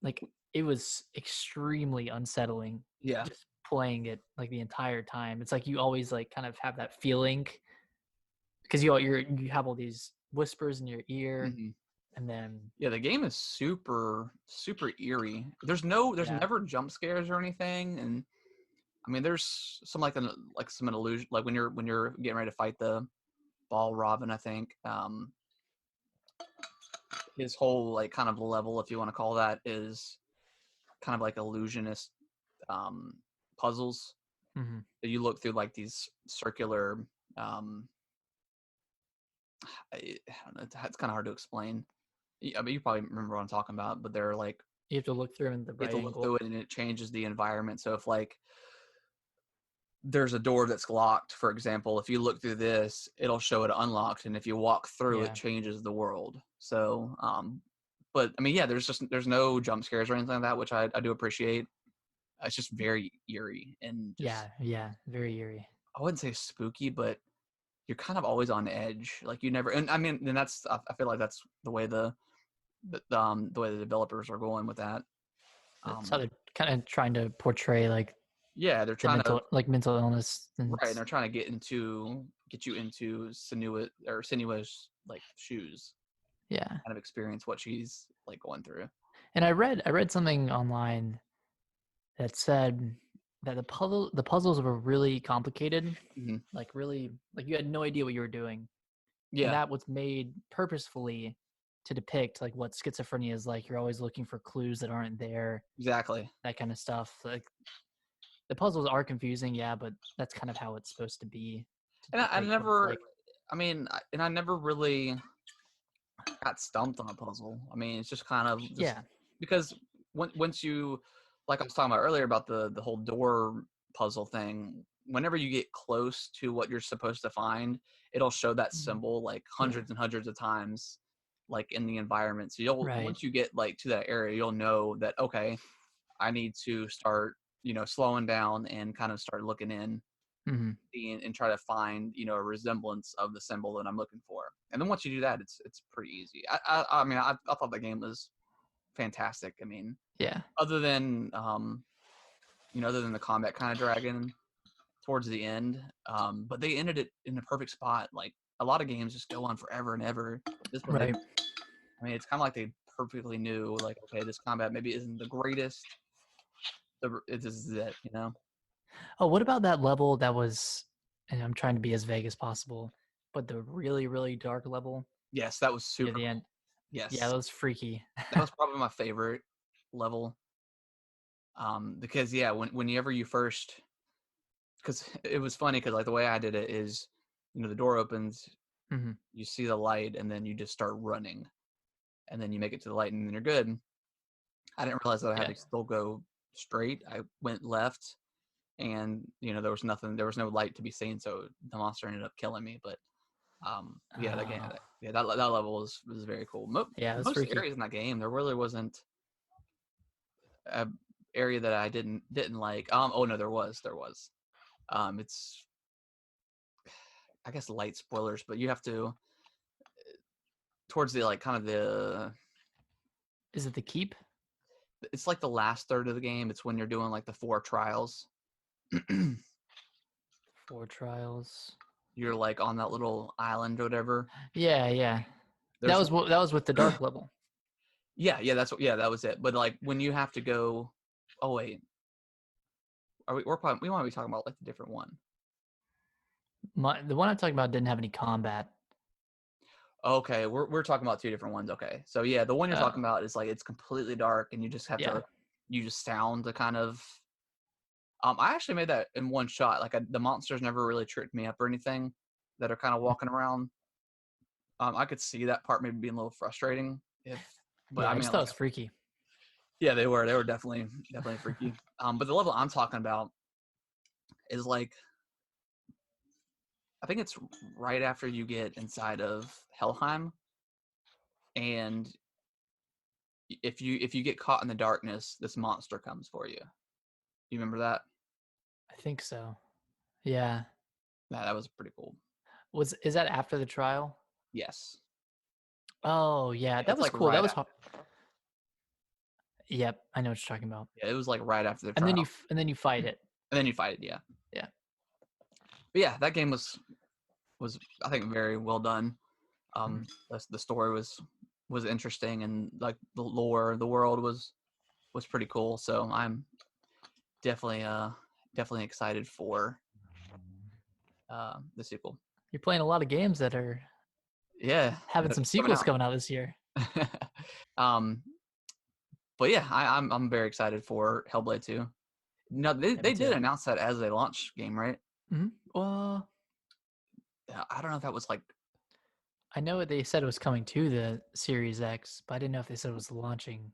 S2: like it was extremely unsettling
S1: yeah,
S2: just playing it like the entire time. It's like you always like kind of have that feeling because you have all these whispers in your ear,
S1: hmm
S2: and then
S1: yeah. The game is super super eerie. There's
S2: yeah,
S1: never jump scares or anything, and I mean there's some like some illusion like when you're getting ready to fight the ball Robin. I think his whole like kind of level, if you want to call that, is kind of like illusionist um, puzzles.
S2: hmm
S1: That you look through like these circular. Um, I don't know, it's kind of hard to explain. I mean, you probably remember what I'm talking about, but they're like
S2: you have to look through in the
S1: you have
S2: right
S1: to look
S2: angle.
S1: through it and it changes the environment. So if like there's a door that's locked, for example, if you look through this, it'll show it unlocked, and if you walk through, it
S2: Yeah,
S1: changes the world. So, but I mean, yeah, there's no jump scares or anything like that, which I do appreciate. It's just very eerie and just
S2: yeah, very eerie.
S1: I wouldn't say spooky, but you're kind of always on edge. Like you never, and I mean, and that's I feel like that's the way the way the developers are going with that.
S2: That's how
S1: Um,
S2: they're kind of trying to portray like
S1: yeah, they're
S2: the
S1: trying to
S2: mental illness and
S1: right, and they're trying to get you into Senua's like shoes,
S2: yeah.
S1: kind of experience what she's like going through.
S2: And I read something online that said that the puzzles were really complicated,
S1: Hmm.
S2: like really like you had no idea what you were doing, and
S1: Yeah,
S2: that was made purposefully to depict like what schizophrenia is like. You're always looking for clues that aren't there,
S1: exactly.
S2: that kind of stuff. Like the puzzles are confusing, yeah, but that's kind of how it's supposed to be to
S1: And I
S2: depict what it's
S1: never,
S2: like.
S1: I mean, I never really got stumped on a puzzle. I mean, it's just kind of just
S2: Yeah,
S1: because once you, like I was talking about earlier about the whole door puzzle thing, whenever you get close to what you're supposed to find, it'll show that symbol like hundreds and hundreds of times, like in the environment. So you'll
S2: Right.
S1: once you get like to that area, you'll know that okay, I need to start, slowing down and kind of start looking in
S2: Mm-hmm.
S1: and try to find, a resemblance of the symbol that I'm looking for. And then once you do that, it's pretty easy. I mean, I thought the game was fantastic. I mean,
S2: Yeah.
S1: other than other than the combat kind of dragging towards the end, but they ended it in the perfect spot. Like a lot of games just go on forever and ever. This one,
S2: Right.
S1: I mean, it's kind of like they perfectly knew, like, okay, this combat maybe isn't the greatest. This is it,
S2: Oh, what about that level that was? And I'm trying to be as vague as possible, but the really, really dark level
S1: Yes, that was
S2: near
S1: super
S2: the
S1: cool.
S2: end. Yeah,
S1: Yes,
S2: that was freaky.
S1: that was probably my favorite level. Because yeah, whenever you first, because it was funny because like the way I did it is, the door opens,
S2: Mm-hmm.
S1: you see the light, and then you just start running, and then you make it to the light, and then you're good. I didn't realize that I had
S2: Yeah.
S1: to still go straight. I went left, and there was nothing, there was no light to be seen, so the monster ended up killing me. But yeah, that game,
S2: Oh,
S1: yeah, that level was very cool.
S2: yeah, it was
S1: Most
S2: freaky.
S1: areas in that game, there really wasn't a area that I didn't like. Oh no, there was. It's, I guess, light spoilers, but you have to, towards the like kind of
S2: Is it the keep?
S1: it's like the last third of the game. It's when you're doing like the 4 trials.
S2: 4 trials.
S1: You're like on that little island or whatever.
S2: Yeah, yeah.
S1: There's
S2: That was with the dark level.
S1: yeah, that's what, yeah, that was it. But like when you have to go, oh wait, we want to be talking about like the different one.
S2: The one I'm talking about didn't have any combat.
S1: Okay, we're talking about 2 different ones. Okay, so yeah, the one you're talking about is like it's completely dark and you just have
S2: Yeah.
S1: to, you just sound the kind of. I actually made that in one shot. Like the monsters never really tricked me up or anything that are kind of walking around. I could see that part maybe being a little frustrating but
S2: Yeah,
S1: I
S2: I
S1: mean,
S2: just thought it
S1: like,
S2: was freaky.
S1: yeah, they were definitely freaky. But the level I'm talking about is like, I think it's right after you get inside of Helheim, and if you get caught in the darkness, this monster comes for you. You remember that?
S2: I think so. Yeah.
S1: Yeah, that was pretty cool.
S2: Is that after the trial?
S1: Yes.
S2: Oh, yeah,
S1: Yeah,
S2: that
S1: it's
S2: was
S1: like
S2: cool. That
S1: right
S2: was
S1: after.
S2: Yep, I know what you're talking about.
S1: Yeah, it was like right after the
S2: And then
S1: trial,
S2: you fight it.
S1: and then you fight it. Yeah.
S2: Yeah.
S1: But yeah, that game was I think very well done.
S2: Mhm.
S1: The story was interesting, and like the lore, the world was pretty cool. So I'm definitely definitely excited for the sequel.
S2: You're playing a lot of games that are
S1: Yeah,
S2: having some
S1: coming
S2: sequels
S1: out.
S2: coming out this year.
S1: um, but yeah, I'm very excited for Hellblade 2. No,
S2: Yeah, me
S1: they did
S2: too.
S1: announce that as a launch game, right?
S2: Well,
S1: I don't know if that was like.
S2: I know they said it was coming to the Series X, but I didn't know if they said it was launching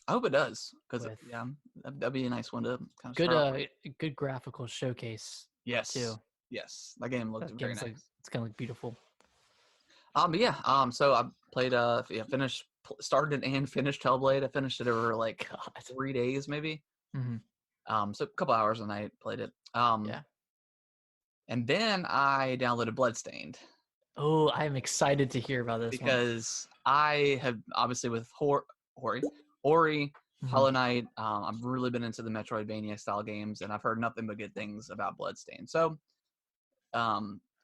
S1: I hope it does, because
S2: with
S1: yeah, that'd be a nice one to kind of
S2: good
S1: start off with.
S2: good graphical showcase
S1: Yes,
S2: too.
S1: yes, that game looked
S2: That
S1: very
S2: game's like
S1: nice.
S2: it's gonna look beautiful.
S1: But yeah, so I played, yeah, started and finished Hellblade. I finished it over like
S2: God.
S1: 3 days, maybe.
S2: Hmm.
S1: So a couple hours a night played it.
S2: Yeah.
S1: And then I downloaded Bloodstained
S2: Oh, I'm excited to hear about this one.
S1: because I have obviously with Ori,
S2: Mhm.
S1: Hollow Knight. I've really been into the Metroidvania style games, and I've heard nothing but good things about Bloodstained. So,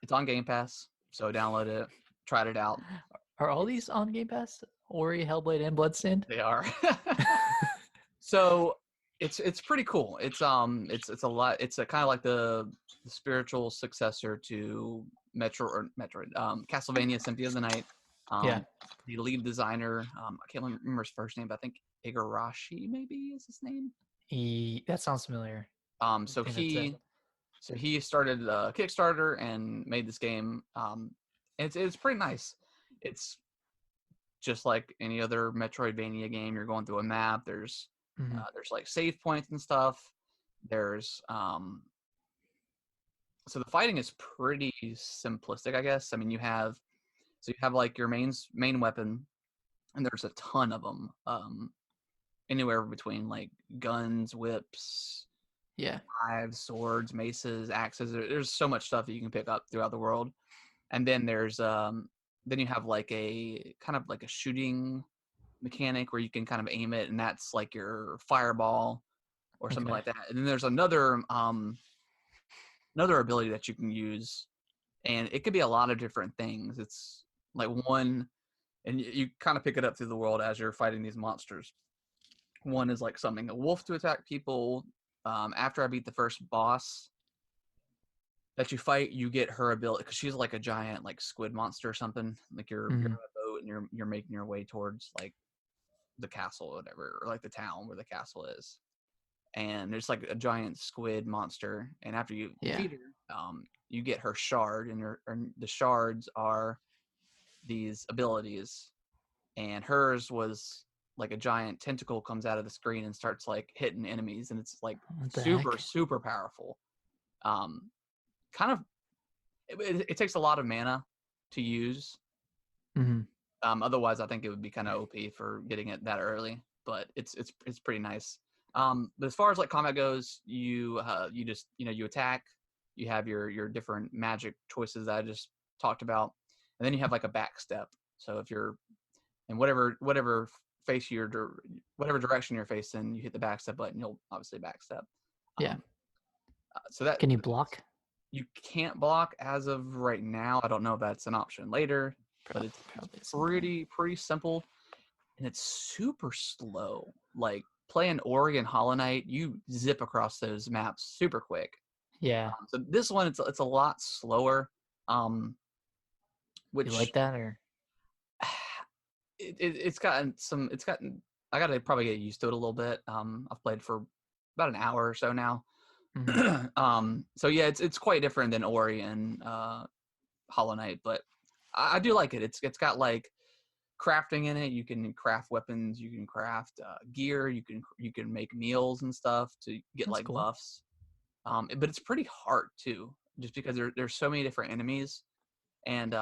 S1: it's on Game Pass. So download it, tried it out.
S2: Are all these on Game Pass? Ori, Hellblade, and Bloodstained?
S1: They are. So it's pretty cool. It's a lot. It's a kind of like the spiritual successor to Metroid, Castlevania Symphony of the Night.
S2: Yeah.
S1: The lead designer, I can't remember his first name, but I think Igarashi maybe is his name.
S2: That sounds familiar.
S1: So
S2: I think that's it.
S1: he started a Kickstarter and made this game. It's pretty nice. It's just like any other Metroidvania game. You're going through a map. There's like save points and stuff. There's so the fighting is pretty simplistic, I guess. I mean, you have like your main weapon, and there's a ton of them. Anywhere between like guns, whips, knives, swords, maces, axes. There's so much stuff that you can pick up throughout the world. And then there's then you have like a kind of like a shooting mechanic where you can kind of aim it, and that's like your fireball or something like that. And then there's another ability that you can use, and it could be a lot of different things. It's like one, and you kind of pick it up through the world as you're fighting these monsters. One is like summoning a wolf to attack people. After I beat the first boss that you fight, you get her ability, because she's like a giant like squid monster or something. Like you're on a boat and you're making your way towards like the castle or whatever, or like the town where the castle is. And there's like a giant squid monster, and after you defeat her, you get her shard, and the shards are these abilities, and hers was like a giant tentacle comes out of the screen and starts like hitting enemies, and it's like super powerful. Kind of, it takes a lot of mana to use. Otherwise, I think it would be kind of OP for getting it that early, but it's pretty nice. But as far as like combat goes, you just you attack. You have your different magic choices that I just talked about, and then you have like a back step. So if you're in whatever direction you're facing, you hit the back step button. You'll obviously back step. So that
S2: can you block?
S1: You can't block as of right now. I don't know if that's an option later, but it's pretty simple, and it's super slow. Like playing Ori and Hollow Knight, you zip across those maps super quick. So this one, it's a lot slower. Which
S2: you like that, or
S1: it's gotten. I gotta probably get used to it a little bit. I've played for about an hour or so now. So yeah, it's quite different than Ori and Hollow Knight, but I do like it. It's got like crafting in it. You can craft weapons, you can craft gear, you can make meals and stuff to get like buffs. But it's pretty hard too, just because there's so many different enemies, and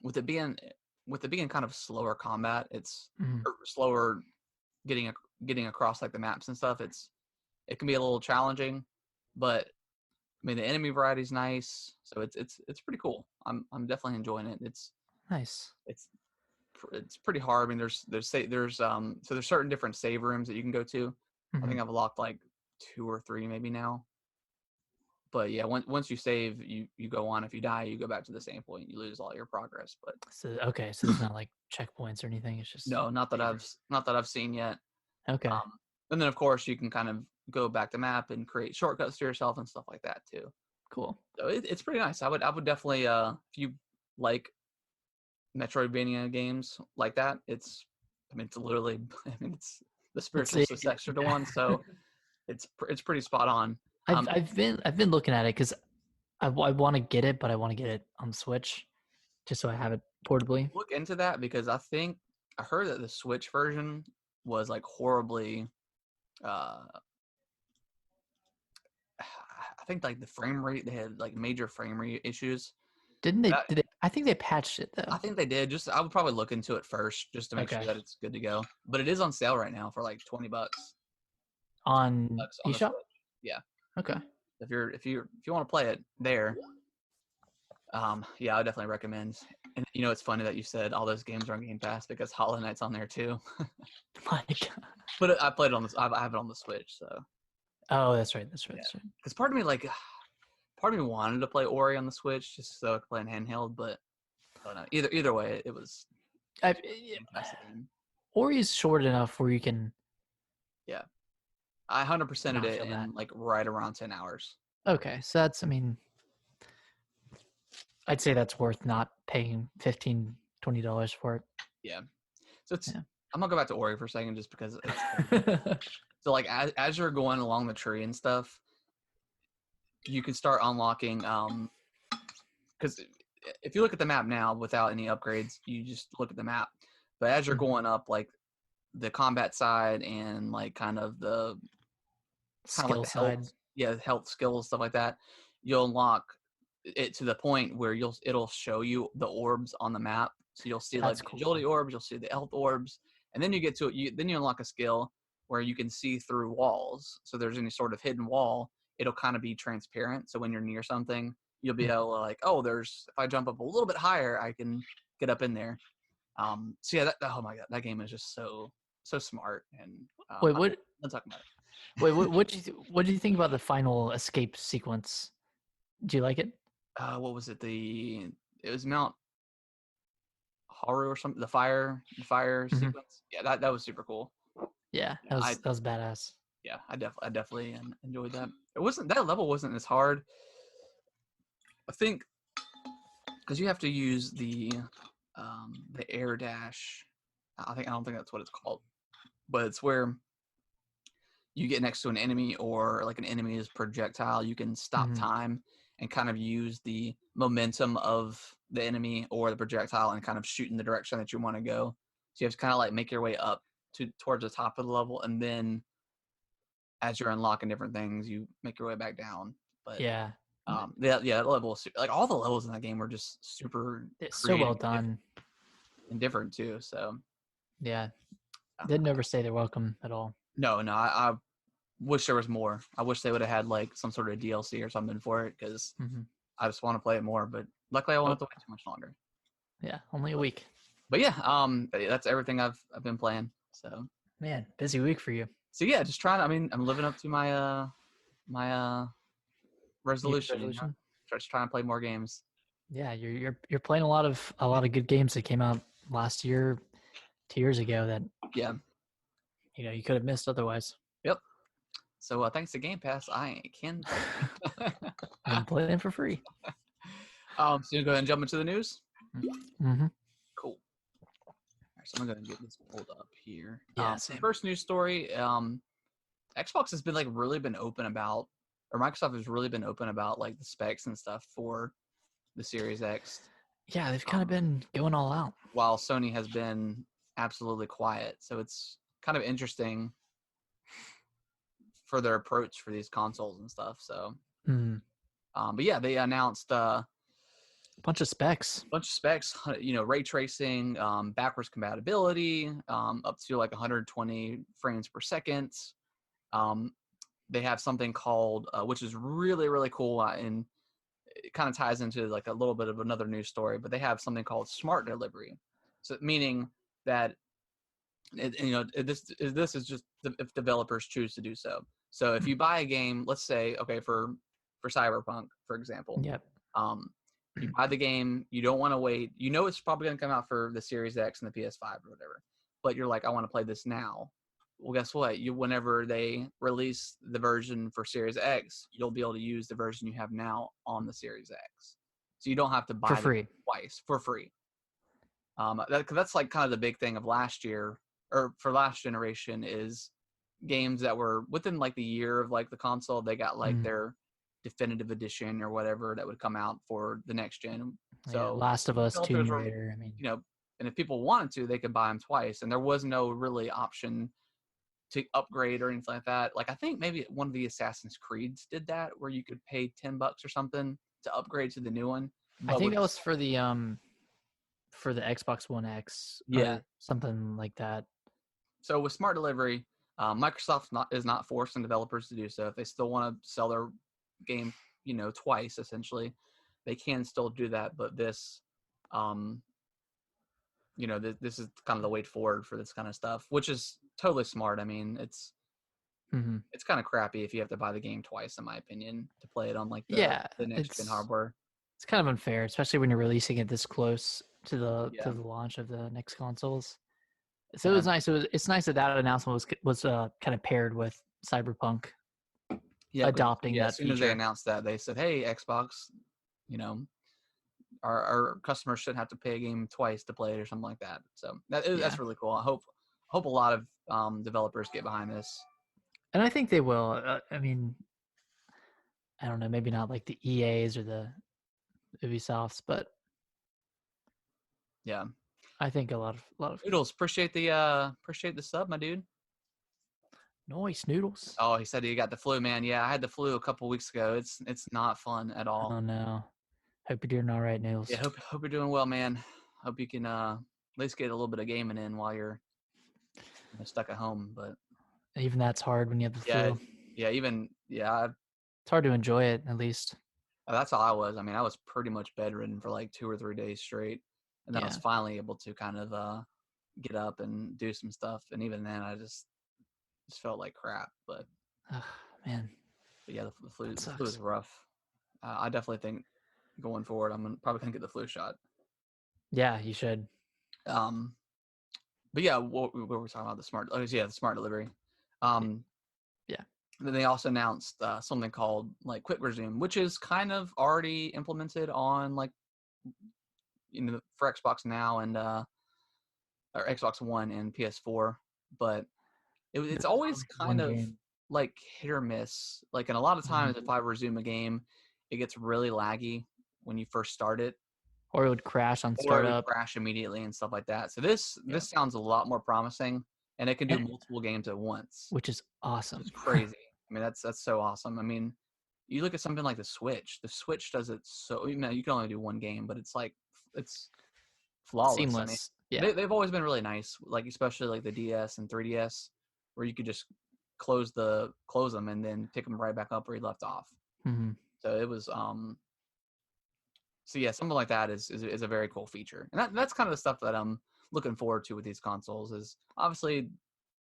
S1: with it being kind of slower combat, it's slower getting across like the maps and stuff. It can be a little challenging, but I mean the enemy variety is nice, so it's pretty cool. I'm definitely enjoying it. It's
S2: nice.
S1: It's pretty hard. I mean there's certain different save rooms that you can go to. I think I've locked like 2 or 3 maybe now. But yeah, once you save, you go on. If you die, you go back to the same point. You lose all your progress. But
S2: so there's not like checkpoints or anything. It's just
S1: no, not that I've seen yet.
S2: Okay.
S1: And then of course you can kind of go back to map and create shortcuts to yourself and stuff like that too.
S2: Cool.
S1: So it's pretty nice. I would definitely if you like Metroidvania games like that, it's literally it's the spiritual successor to one. So it's pretty spot on.
S2: I've been looking at it because I want to get it, but I want to get it on Switch just so I have it portably.
S1: Look into that, because I heard that the Switch version was like horribly. I think like the frame rate, they had like major frame rate issues.
S2: Didn't they? I think they patched it though.
S1: I think they did. I would probably look into it first just to make sure that it's good to go. But it is on sale right now for like $20
S2: on eShop.
S1: Yeah.
S2: Okay.
S1: If you want to play it there, yeah, I would definitely recommend. And it's funny that you said all those games are on Game Pass, because Hollow Knight's on there too.
S2: My God.
S1: But I played it on this. I have it on the Switch, so.
S2: Oh, that's right.
S1: Because part of me wanted to play Ori on the Switch just so I could play in handheld, but I don't know. Either way, it was.
S2: Ori is short enough where you can.
S1: Yeah, I 100%ed it in like right around 10 hours.
S2: Okay, so that's. I'd say that's worth not paying $15-$20 for it.
S1: Yeah, so I'm gonna go back to Ori for a second, just because. So like as you're going along the tree and stuff, you can start unlocking because if you look at the map now without any upgrades, you just look at the map. But as you're going up, like the combat side and like kind of the
S2: skill
S1: the
S2: side.
S1: health skills, stuff like that, you'll unlock it to the point where it'll show you the orbs on the map. So you'll see like
S2: That's
S1: the
S2: cool.
S1: agility orbs, you'll see the health orbs, and then you get to it. Then you unlock a skill where you can see through walls. So there's any sort of hidden wall, it'll kind of be transparent. So when you're near something, you'll be able to like, oh, if I jump up a little bit higher, I can get up in there. So yeah, oh my god, that game is just so smart. And
S2: Wait, what?
S1: I'm talking about it.
S2: Wait, what do you think about the final escape sequence? Do you like it?
S1: What was it? It was Mount Haru or something. The fire sequence. Yeah, that was super cool.
S2: Yeah, that was badass.
S1: Yeah, I definitely enjoyed that. That level wasn't as hard. I think because you have to use the air dash. I don't think that's what it's called, but it's where you get next to an enemy or like an enemy's projectile. You can stop time and kind of use the momentum of the enemy or the projectile and kind of shoot in the direction that you want to go. So you have to kind of like make your way up towards the top of the level, and then as you're unlocking different things, you make your way back down. But
S2: yeah,
S1: that level, like all the levels in that game were just super.
S2: It's so well done
S1: and different too. So
S2: yeah, didn't overstay their welcome at all.
S1: No, I wish there was more. I wish they would have had like some sort of DLC or something for it because I just want to play it more. But luckily, I won't have to wait too much longer.
S2: Yeah, only a week.
S1: But yeah, that's everything I've been playing. So
S2: man, busy week for you.
S1: So yeah, just trying. I mean, I'm living up to my resolution. You know? Just trying to play more games.
S2: Yeah, you're playing a lot of good games that came out last year, 2 years ago that you could have missed otherwise.
S1: Yep. So thanks to Game Pass, I can
S2: I'm playing it for free.
S1: So you go ahead and jump into the news.
S2: Mm-hmm.
S1: Cool. All right, so I'm gonna get this pulled up here.
S2: Yeah.
S1: First news story. Xbox has been really been open about, or Microsoft has really been open about like the specs and stuff for the Series X.
S2: Yeah, they've kind of been going all out.
S1: While Sony has been absolutely quiet. So it's kind of interesting for their approach for these consoles and stuff. So, but yeah, they announced a
S2: bunch of specs.
S1: Ray tracing, backwards compatibility, up to like 120 frames per second. They have something called, which is really, really cool, and it kind of ties into like a little bit of another news story, but they have something called smart delivery. So meaning that, this is just if developers choose to do so. So if you buy a game, let's say, okay, for Cyberpunk, for example, you buy the game, you don't want to wait. You know it's probably going to come out for the Series X and the PS5 or whatever, but you're like, I want to play this now. Well, guess what? Whenever they release the version for Series X, you'll be able to use the version you have now on the Series X. So you don't have to buy
S2: for free
S1: twice for free. That's like kind of the big thing of last year, or for last generation, is games that were within like the year of like the console, they got like their definitive edition or whatever that would come out for the next gen. So
S2: Last of Us, Tomb Raider. I mean,
S1: and if people wanted to, they could buy them twice, and there was no really option to upgrade or anything like that. Like I think maybe one of the Assassin's Creeds did that, where you could pay $10 or something to upgrade to the new one.
S2: I think that was for the Xbox One X, or something like that.
S1: So with smart delivery, Microsoft is not forcing developers to do so. If they still want to sell their game, twice essentially, they can still do that. But this, this is kind of the way forward for this kind of stuff, which is totally smart. I mean, it's kind of crappy if you have to buy the game twice, in my opinion, to play it on like the next gen hardware.
S2: It's kind of unfair, especially when you're releasing it this close to the launch of the next consoles. So it was nice. It's nice that announcement was kind of paired with Cyberpunk. Adopting that
S1: as soon
S2: feature.
S1: As they announced that, they said, "Hey, Xbox, our customers shouldn't have to pay a game twice to play it or something like that." So that's really cool. I hope a lot of developers get behind this.
S2: And I think they will. I mean, I don't know, maybe not like the EAs or the Ubisofts, but
S1: Yeah.
S2: I think a lot of
S1: Noodles, appreciate the sub, my dude.
S2: noise noodles.
S1: Oh, he said he got the flu, man. Yeah, I had the flu a couple weeks ago. It's not fun at all.
S2: Oh no. Hope you're doing all right, Noodles.
S1: Yeah, hope you're doing well, man. Hope you can at least get a little bit of gaming in while you're stuck at home. But
S2: Even that's hard when you have the
S1: yeah,
S2: flu. It's hard to enjoy it, at least.
S1: that's how I was. I mean, I was pretty much bedridden for like 2 or 3 days straight, and then I was
S2: Yeah.
S1: finally able to kind of get up and do some stuff. And even then, I just felt like crap. But
S2: Man,
S1: yeah, the flu
S2: that
S1: is
S2: sucks.
S1: rough. I definitely think going forward, probably gonna get the flu shot.
S2: Yeah, you should.
S1: But yeah, what were we talking about? The smart delivery.
S2: Yeah.
S1: Then they also announced something called like quick resume, which is kind of already implemented on like for Xbox Now and or Xbox One and PS4, but it's always
S2: One
S1: kind of
S2: game.
S1: like hit or miss. Like, and a lot of times,
S2: Mhm.
S1: if I resume a game, it gets really laggy when you first start it,
S2: Or it would crash on
S1: or it would
S2: startup.
S1: crash immediately and stuff like that. So this
S2: Yeah.
S1: sounds a lot more promising, and it can do
S2: And-
S1: multiple games at once,
S2: which is
S1: which
S2: awesome.
S1: is crazy. I mean, that's so awesome. I mean, you look at something like the Switch. The Switch does it so, you know, you can only do one game, but it's like it's flawless. I mean,
S2: Seamless. Yeah.
S1: they've always been really nice, like especially like the DS and 3DS, where you could just close them and then pick them right back up where you left off.
S2: Hmm.
S1: So it was so yeah, something like that is a very cool feature, and that's kind of the stuff that I'm looking forward to with these consoles. Is obviously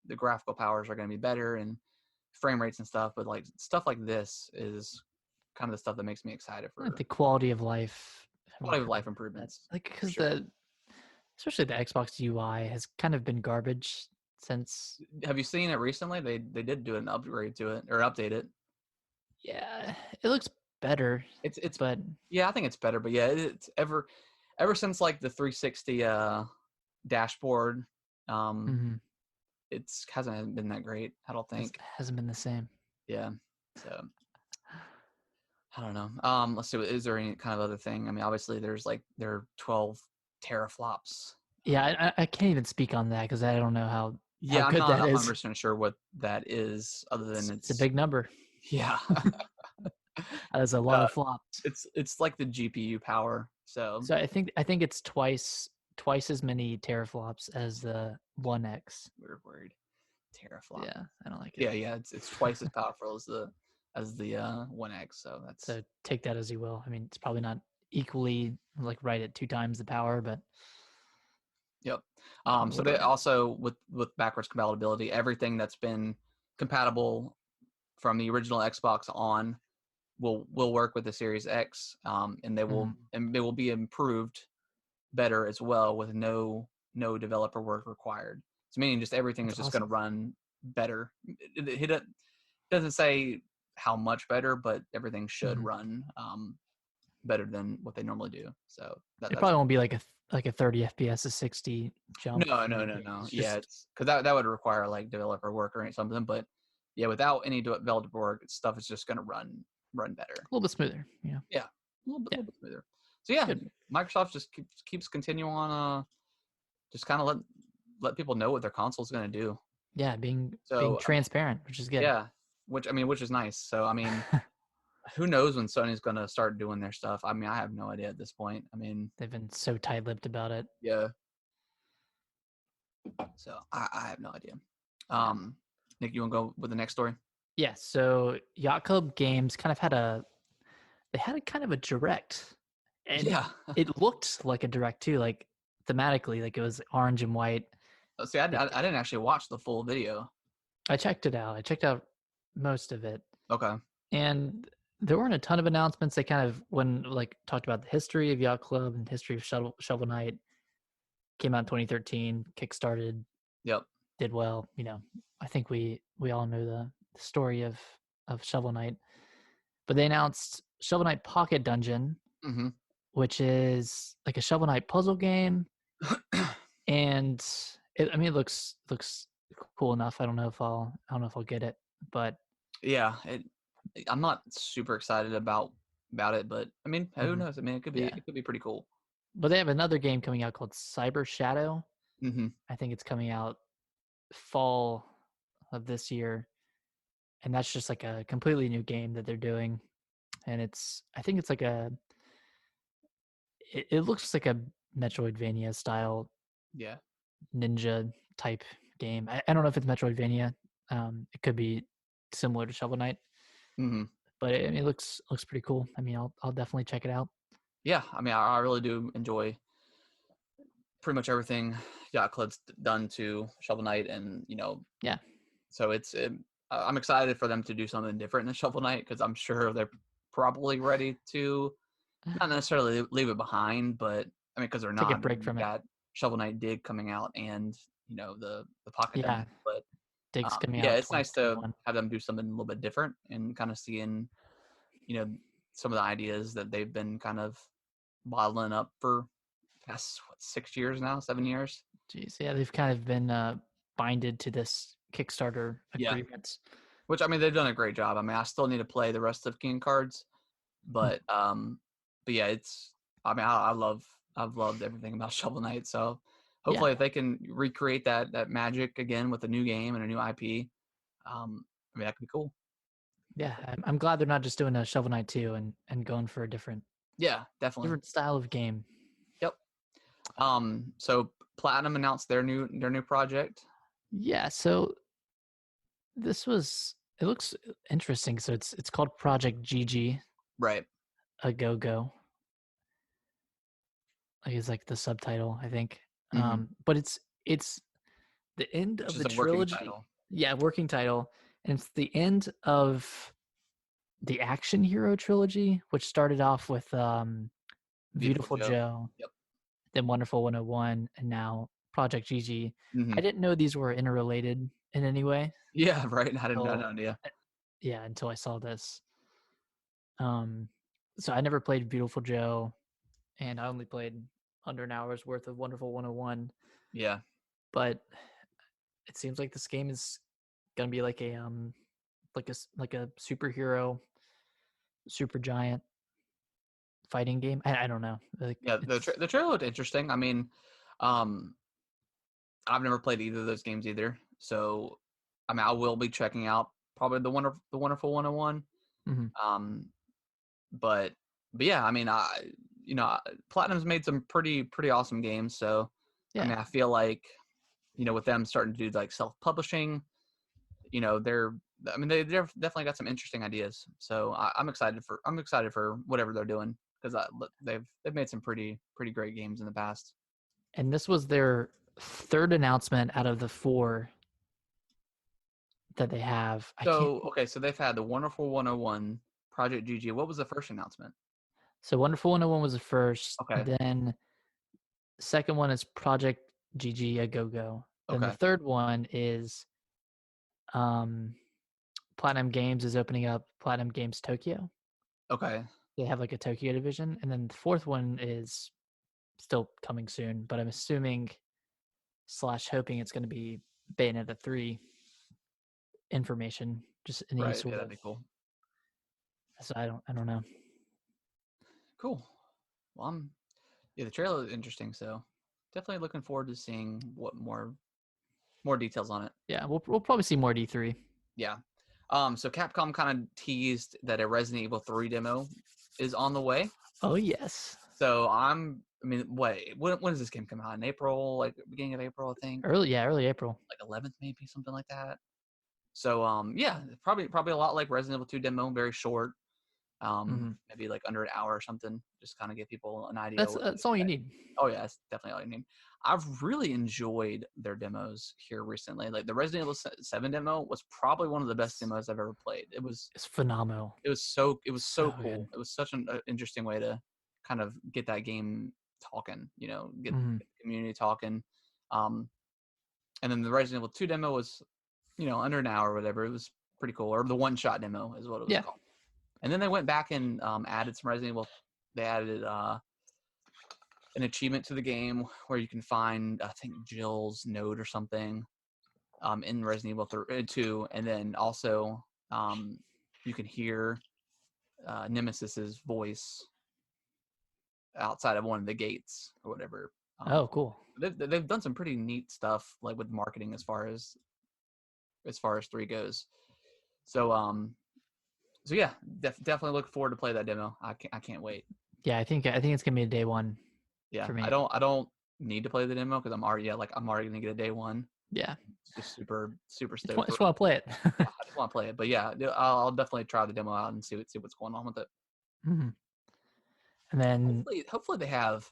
S1: the graphical powers are going to be better and frame rates and stuff, but like stuff like this is kind of the stuff that makes me excited
S2: Like
S1: for
S2: the quality of life.
S1: quality of life
S2: That,
S1: improvements.
S2: like,
S1: For
S2: because
S1: sure.
S2: especially the Xbox UI has kind of been garbage since.
S1: Have you seen it recently? They did do an upgrade to it or update it.
S2: Yeah, it looks better,
S1: It's
S2: but
S1: yeah, I think it's better, but yeah, it's ever since like the 360 dashboard, um,
S2: mhm,
S1: it's hasn't been that great. I don't think.
S2: hasn't been the same.
S1: Yeah, so I don't know. Let's see. Is there any kind of other thing? I mean, obviously there are 12 teraflops.
S2: Yeah, I can't even speak on that because I don't know how
S1: Yeah, I'm
S2: good
S1: not
S2: that is.
S1: 100% sure what that is, other than
S2: It's a big number.
S1: yeah,
S2: That's a lot
S1: uh,
S2: of flops.
S1: it's like the GPU power. So
S2: So I think it's twice as many teraflops as the One X.
S1: weird word, teraflop.
S2: Yeah, I don't like it.
S1: Yeah, it's twice as powerful as the One X. So that's
S2: So take that as you will. I mean, it's probably not equally like right at 2 times the power, but
S1: yep. So they
S2: whatever.
S1: also with backwards compatibility, everything that's been compatible from the original Xbox on will work with the Series X, and they
S2: Mhm.
S1: will be improved better as well with no developer work required. So meaning just everything
S2: That's
S1: is just going
S2: awesome.
S1: to run better. It doesn't say how much better, but everything should
S2: Mhm.
S1: run better than what they normally do. So
S2: It
S1: that's
S2: probably won't be like a 30 FPS to 60 jump.
S1: no.
S2: It's
S1: Yeah,
S2: just
S1: it's because that would require like developer work or something. But yeah, without any developer work, stuff is just going to run better.
S2: a little bit smoother. Yeah.
S1: Yeah, a
S2: Yeah.
S1: little bit smoother. So yeah,
S2: Good.
S1: Microsoft just keeps continuing on just kind of let people know what their console is going to do.
S2: Yeah. Being
S1: So I mean,
S2: transparent, which is good.
S1: yeah, which is nice. So I mean, who knows when Sony's going to start doing their stuff? I mean, I have no idea at this point. I mean,
S2: They've been so tight-lipped about it.
S1: yeah. So I have no idea.
S2: Yeah.
S1: Nick, you want to go with the next story?
S2: Yeah. So Yacht Club Games kind of had a kind of a direct, and
S1: Yeah.
S2: it looked like a direct too, like thematically, like it was orange and white.
S1: See, I didn't actually watch the full video.
S2: I checked it out. I checked out most of it,
S1: Okay.
S2: and there weren't a ton of announcements. They kind of when like talked about the history of Yacht Club and history of Shovel Knight. Came out in 2013, kickstarted,
S1: Yep.
S2: did well. I think we all know the story of Shovel Knight. But they announced Shovel Knight Pocket Dungeon,
S1: Mm-hmm.
S2: which is like a Shovel Knight puzzle game, and it looks cool enough. I don't know if I'll get it, but
S1: Yeah. I'm not super excited about it, but I mean, who knows? I mean,
S2: yeah,
S1: it could be pretty cool.
S2: But they have another game coming out called Cyber Shadow.
S1: Mm-hmm.
S2: I think it's coming out fall of this year, and that's just like a completely new game that they're doing. And I think it's like it looks like a Metroidvania style
S1: Yeah.
S2: ninja type game. I don't know if it's Metroidvania. It could be similar to Shovel Knight,
S1: Mm-hmm.
S2: but it looks pretty cool. I mean, I'll definitely check it out.
S1: Yeah. I mean, I really do enjoy pretty much everything Yachtclub's done to Shovel Knight, and
S2: Yeah,
S1: so I'm excited for them to do something different than Shovel Knight because I'm sure they're probably ready to not necessarily leave it behind, but I mean, because they're
S2: take a
S1: not. I
S2: break
S1: mean, you
S2: from it.
S1: got Shovel Knight Dig coming out, and the Pocket Demo,
S2: Yeah,
S1: but
S2: Dig's coming
S1: yeah,
S2: out
S1: it's nice to
S2: 2021.
S1: have them do something a little bit different and kind of seeing you know some of the ideas that they've been kind of bottling up for past 6 years now, 7 years.
S2: Jeez, yeah, they've kind of been binded to this Kickstarter
S1: Yeah,
S2: agreement.
S1: which I mean they've done a great job. I mean I still need to play the rest of King Cards, but yeah, it's I mean I've loved everything about Shovel Knight. So
S2: Yeah,
S1: hopefully if they can recreate that magic again with a new game and a new IP, I mean that could be cool.
S2: yeah. I'm glad they're not just doing a Shovel Knight 2 and going for a
S1: Yeah, definitely.
S2: different style of game.
S1: Yep. So Platinum announced their new project.
S2: Yeah, so it looks interesting. So it's called Project GG,
S1: Right.
S2: a go go. Like is like the subtitle, I think.
S1: Mm-hmm.
S2: But it's the end
S1: Which
S2: of
S1: is
S2: the
S1: a working
S2: trilogy.
S1: title.
S2: Yeah, working title, and it's the end of the Action Hero trilogy, which started off with
S1: Beautiful
S2: Beautiful
S1: Joe.
S2: Joe,
S1: Yep.
S2: then Wonderful 101, and now Project GG.
S1: Mm-hmm.
S2: I didn't know these were interrelated in any way
S1: Yeah, right. I didn't have no
S2: until
S1: idea.
S2: yeah, until I saw this. Um, so I never played Beautiful Joe, and I only played under an hour's worth of Wonderful 101.
S1: Yeah.
S2: But it seems like this game is gonna be like like a superhero, super giant fighting game. I don't know. Like
S1: Yeah,
S2: it's
S1: the trailer looked interesting. I mean, um, I've never played either of those games either, so I mean, I will be checking out probably the Wonderful 101.
S2: mhm.
S1: Um, but yeah, I mean, Platinum's made some pretty awesome games. So I
S2: Yeah.
S1: mean, I feel like with them starting to do like self-publishing, they're I mean they've definitely got some interesting ideas. So I'm excited for whatever they're doing because they've made some pretty great games in the past.
S2: And this was their third announcement out of the four that they have. I can't.
S1: So okay, so they've had the Wonderful 101, Project GG. What was the first announcement?
S2: So Wonderful 101 was the first.
S1: Okay,
S2: Then second one is Project GG a Go Go. Then the
S1: okay,
S2: third one is um, Platinum Games is opening up Platinum Games Tokyo.
S1: okay.
S2: They have like a Tokyo division, and then the fourth one is still coming soon. But I'm assuming slash hoping it's going to be Bayonetta 3 information, just any
S1: Right. Yeah,
S2: sort
S1: that'd
S2: of.
S1: be cool.
S2: So I don't know.
S1: Cool. Well, yeah, the trailer is interesting. So definitely looking forward to seeing what more details on it.
S2: Yeah, we'll probably see more D3.
S1: Yeah. So Capcom kind of teased that a Resident Evil 3 demo is on the way.
S2: Oh yes,
S1: So I mean, wait, when does this game come out? In April, like beginning of April, I think,
S2: early April.
S1: like 11th, maybe something like that. So yeah, probably a lot like Resident Evil 2 demo, very short,
S2: Hmm.
S1: maybe like under an hour or something, just kind of give people an idea what to
S2: That's all you
S1: expect.
S2: need.
S1: Oh yeah, that's definitely all you need. I've really enjoyed their demos here recently. Like the Resident Evil 7 demo was probably one of the best demos I've ever played. It was
S2: It's phenomenal.
S1: it was so
S2: Good.
S1: cool. It was such an interesting way to kind of get that game talking, get
S2: Hmm.
S1: the community talking. Um, and then the Resident Evil 2 demo was, under an hour or whatever. It was pretty cool. Or the one shot demo is what it was
S2: Yeah,
S1: called. And then they went back and added some Resident Evil. They added an achievement to the game where you can find, I think, Jill's note or something in Resident Evil 2. And then also you can hear Nemesis's voice outside of one of the gates or whatever.
S2: Oh, cool.
S1: They've done some pretty neat stuff like with marketing as far as 3 goes. So yeah, definitely look forward to play that demo. I can't wait.
S2: Yeah, I think it's gonna be a day one.
S1: Yeah,
S2: for me.
S1: I don't need to play the demo because I'm already gonna get a day one.
S2: Yeah,
S1: just super stoked.
S2: Just want to play it.
S1: Yeah, I just want to play it, but yeah, I'll definitely try the demo out and see what's going on with it.
S2: Mm-hmm. And then
S1: hopefully they have,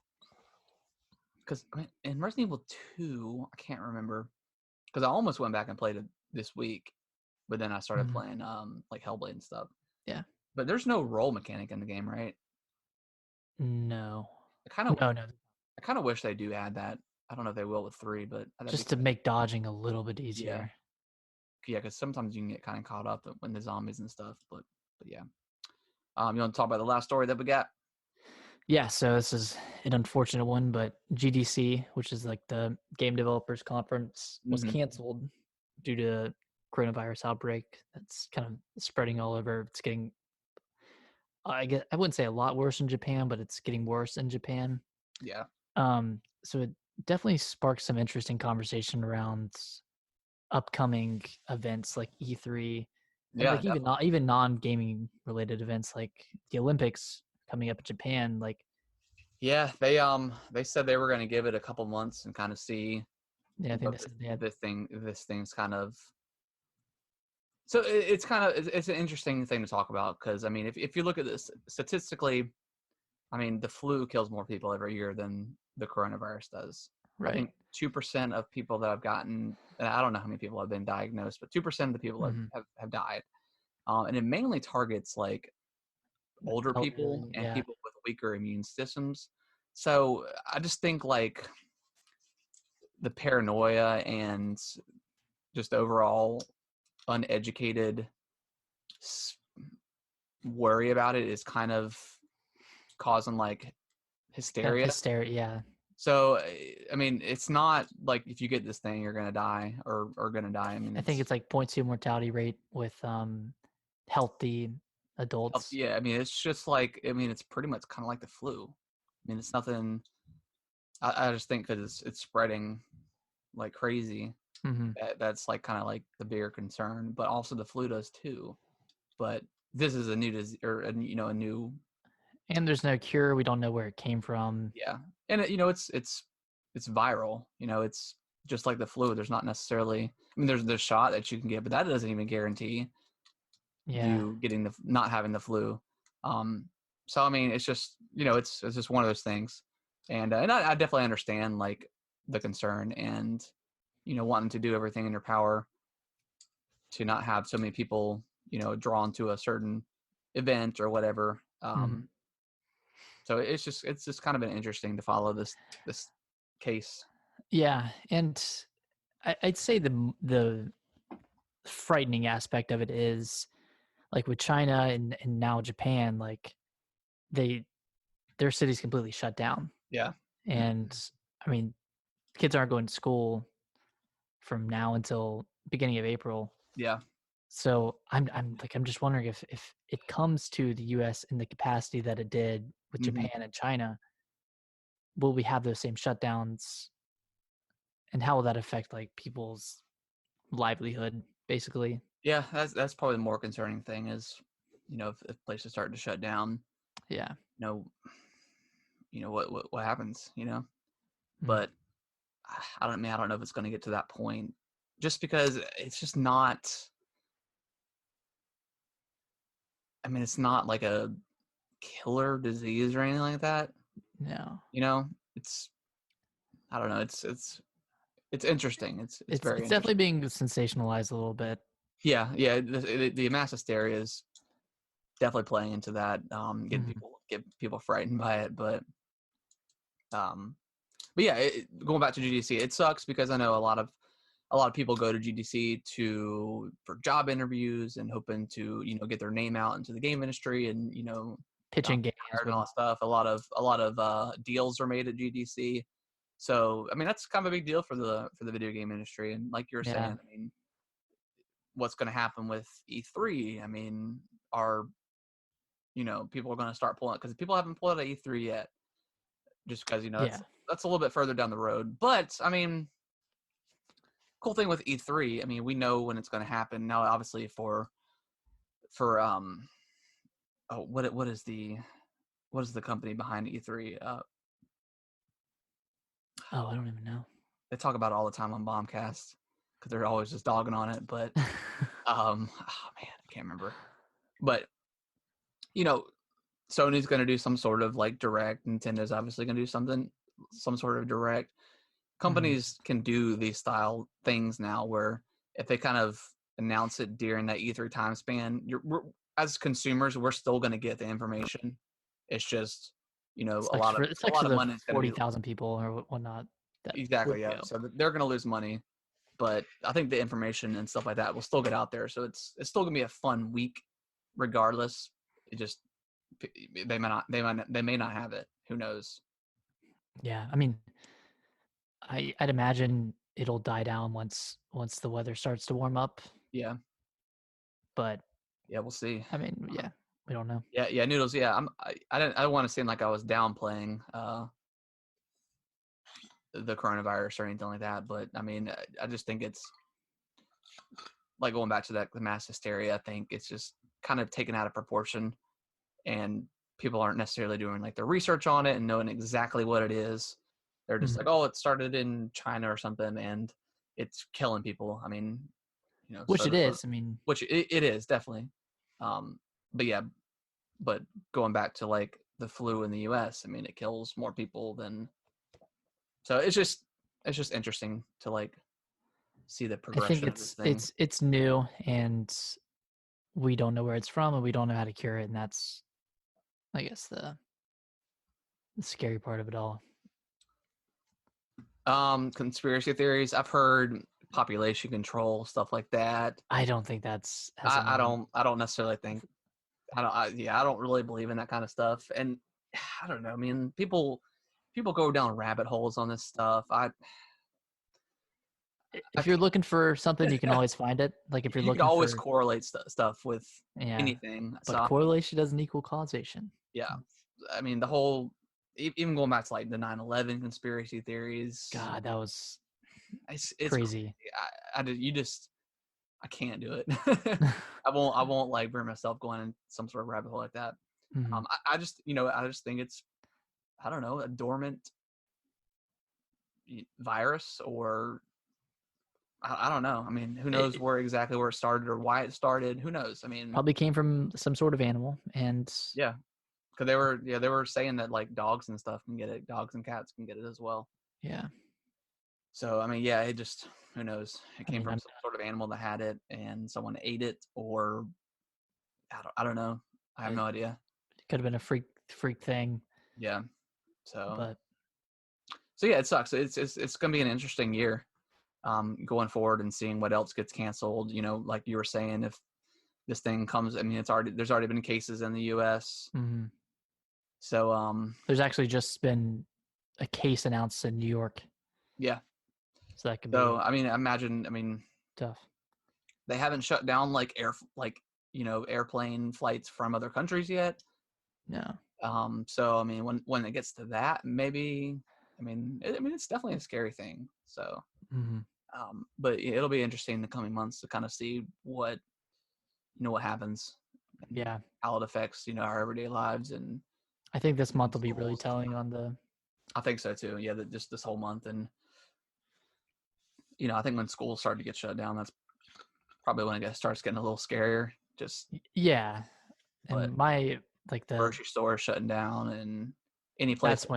S1: because in Resident Evil 2, I can't remember because I almost went back and played it this week, but then I started playing like Hellblade and stuff.
S2: Yeah,
S1: but there's no roll mechanic in the game, right?
S2: No.
S1: I kind of wish they do add that. I don't know if they will with 3, but
S2: just to make dodging a little bit easier.
S1: Yeah, because sometimes you can get kind of caught up when the zombies and stuff. But yeah, you want to talk about the last story that we got?
S2: Yeah, so this is an unfortunate one, but GDC, which is like the Game Developers Conference, was canceled due to coronavirus outbreak that's kind of spreading all over. It's getting, I guess I wouldn't say a lot worse in Japan, but it's getting worse in Japan.
S1: Yeah.
S2: So it definitely sparks some interesting conversation around upcoming events like E3, and like even non-gaming related events like the Olympics coming up in Japan. Like,
S1: yeah, they said they were going to give it a couple months and kind of see.
S2: Yeah, I think
S1: this thing's kind of. So it's an interesting thing to talk about because I mean, if you look at this statistically, I mean, the flu kills more people every year than the coronavirus does.
S2: Right.
S1: I think 2% of people that have gotten, I don't know how many people have been diagnosed, but 2% of the people have died. And it mainly targets like older people and people with weaker immune systems. So I just think like the paranoia and just overall uneducated worry about it is kind of causing like hysteria.
S2: Yeah.
S1: So I mean, it's not like if you get this thing, you're gonna die or gonna die. I mean,
S2: I think it's like 0.2 mortality rate with healthy adults.
S1: Yeah, I mean, it's just like it's pretty much kind of like the flu. I mean, it's nothing. I just think because it's spreading like crazy. That's like kind of like the bigger concern, but also the flu does too. But this is a new disease or a new.
S2: And there's no cure. We don't know where it came from.
S1: Yeah, and it's viral. It's just like the flu. There's not necessarily. I mean, there's the shot that you can get, but that doesn't even guarantee you getting not having the flu. So I mean, it's just it's just one of those things, and I definitely understand like the concern and wanting to do everything in your power to not have so many people drawn to a certain event or whatever. So it's just kind of been interesting to follow this case.
S2: Yeah, and I'd say the frightening aspect of it is like with China and now Japan, like their cities completely shut down.
S1: Yeah.
S2: And I mean, kids aren't going to school from now until beginning of April.
S1: Yeah.
S2: So I'm just wondering if it comes to the US in the capacity that it did with Japan and China, will we have those same shutdowns? And how will that affect like people's livelihood, basically?
S1: Yeah, that's probably the more concerning thing is, if places start to shut down.
S2: Yeah.
S1: What happens, But I don't know if it's going to get to that point, just because it's just not. I mean, it's not like a killer disease or anything like that.
S2: No.
S1: It's. I don't know. It's interesting. It's very.
S2: It's definitely being sensationalized a little bit.
S1: Yeah. The mass hysteria is definitely playing into that. Get people frightened by it, but yeah, going back to GDC, it sucks because I know a lot of people go to GDC for job interviews and hoping to get their name out into the game industry and
S2: pitching games
S1: and all that stuff. A lot of deals are made at GDC, so I mean that's kind of a big deal for the video game industry. And like you were saying, I mean, what's going to happen with E3? I mean, are people are going to start pulling because people haven't pulled out of E3 yet. just because
S2: Yeah.
S1: that's a little bit further down the road. But I mean, cool thing with E3, I mean, we know when it's going to happen. Now, obviously, for what is the company behind E3?
S2: Oh, I don't even know.
S1: They talk about it all the time on Bombcast because they're always just dogging on it. But oh man, I can't remember. But Sony's going to do some sort of like direct. Nintendo's obviously going to do some sort of direct. Companies can do these style things now where if they kind of announce it during that E3 time span, as consumers, we're still going to get the information. It's just,
S2: It's
S1: a lot of
S2: for the
S1: money is going to be
S2: 40,000 people or whatnot. That
S1: exactly,
S2: would
S1: yeah.
S2: go.
S1: So they're going to lose money, but I think the information and stuff like that will still get out there. So it's still going to be a fun week, regardless. It just they may not have it. Who knows?
S2: Yeah, I mean, I'd imagine it'll die down once the weather starts to warm up.
S1: Yeah,
S2: But
S1: yeah, we'll see.
S2: I mean, yeah, we don't know.
S1: Yeah, Noodles. Yeah, I don't want to seem like I was downplaying the coronavirus or anything like that, but I mean, I just think it's like going back to the mass hysteria. I think it's just kind of taken out of proportion, and people aren't necessarily doing like their research on it and knowing exactly what it is. They're just like, oh, it started in China or something, and it's killing people. I mean,
S2: Which it is. I mean,
S1: which it is definitely. But yeah, but going back to like the flu in the U.S., I mean, it kills more people than. So it's just interesting to like see the
S2: I think
S1: progression of this thing.
S2: it's new, and we don't know where it's from, and we don't know how to cure it, and that's, I guess, the scary part of it all.
S1: Conspiracy theories. I've heard population control, stuff like that.
S2: I don't think that's.
S1: I don't necessarily think. I don't really believe in that kind of stuff. And I don't know. I mean, people go down rabbit holes on this stuff.
S2: If you're looking for something, you can always find it. Like if you're
S1: you
S2: looking
S1: can always
S2: for
S1: correlate stuff with anything.
S2: but
S1: So,
S2: correlation doesn't equal causation.
S1: yeah, I mean the whole, even going back to like the 9/11 conspiracy theories.
S2: God, that was
S1: it's
S2: crazy.
S1: I can't do it. I won't like burn myself going in some sort of rabbit hole like that.
S2: Mm-hmm.
S1: I just think it's, I don't know, a dormant virus, or I don't know. I mean, who knows where it started or why it started? Who knows? I mean,
S2: probably came from some sort of animal, and
S1: yeah, because they were saying that like dogs and stuff can get it, dogs and cats can get it as well.
S2: Yeah.
S1: So I mean, yeah, it just, who knows? It came from some sort of animal that had it, and someone ate it, or I don't know. I have no idea.
S2: It could have been a freak thing.
S1: Yeah. So yeah, it sucks. It's gonna be an interesting year, going forward and seeing what else gets canceled. Like you were saying, if this thing comes, I mean, there's already been cases in the U.S.
S2: Mm-hmm.
S1: So
S2: there's actually just been a case announced in New York.
S1: Yeah.
S2: So that could be.
S1: So I mean,
S2: tough.
S1: They haven't shut down like airplane flights from other countries yet.
S2: No.
S1: So I mean, when it gets to that, maybe, it's definitely a scary thing. So, but it'll be interesting in the coming months to kind of see what happens.
S2: Yeah.
S1: How it affects our everyday lives, and
S2: I think this month will be really telling on the.
S1: I think so too. Yeah, just this whole month, and I think when schools start to get shut down, that's probably when it starts getting a little scarier. Just
S2: yeah, and the
S1: grocery store shutting down, and any place that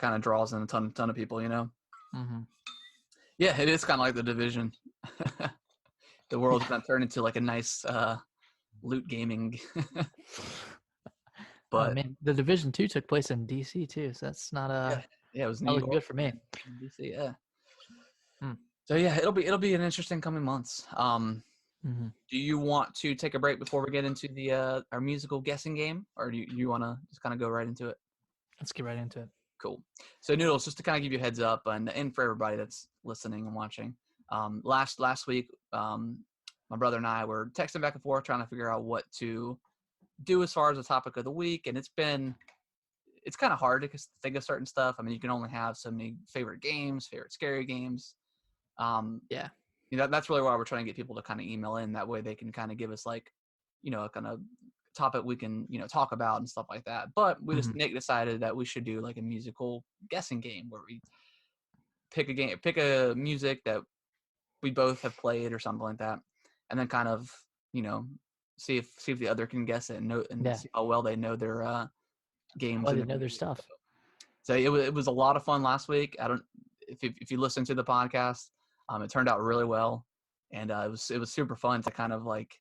S1: kind of draws in a ton of people.
S2: Mm-hmm.
S1: Yeah, it is kind of like The Division. The world's going to turn into like a nice loot gaming. But
S2: man, The Division 2 took place in DC too, so that's not
S1: it was
S2: looking good for me.
S1: DC, yeah. So yeah, it'll be an interesting coming months. Do you want to take a break before we get into the our musical guessing game, or do you want to just kind of go right into it?
S2: Let's get right into it.
S1: Cool. So Noodles, just to kind of give you a heads up, and for everybody that's listening and watching, last week, my brother and I were texting back and forth trying to figure out what to do as far as the topic of the week, and it's been it's kind of hard to think of certain stuff. I mean, you can only have so many favorite games, favorite scary games.
S2: Yeah.
S1: That's really why we're trying to get people to kind of email in. That way they can kind of give us like, a kind of topic we can, talk about and stuff like that. But Nick decided that we should do like a musical guessing game where we pick a music that we both have played or something like that, and then kind of, see if the other can guess it and see how well they know their games.
S2: Well, they know their stuff.
S1: So it was a lot of fun last week. If you listen to the podcast, it turned out really well, and it was super fun to kind of like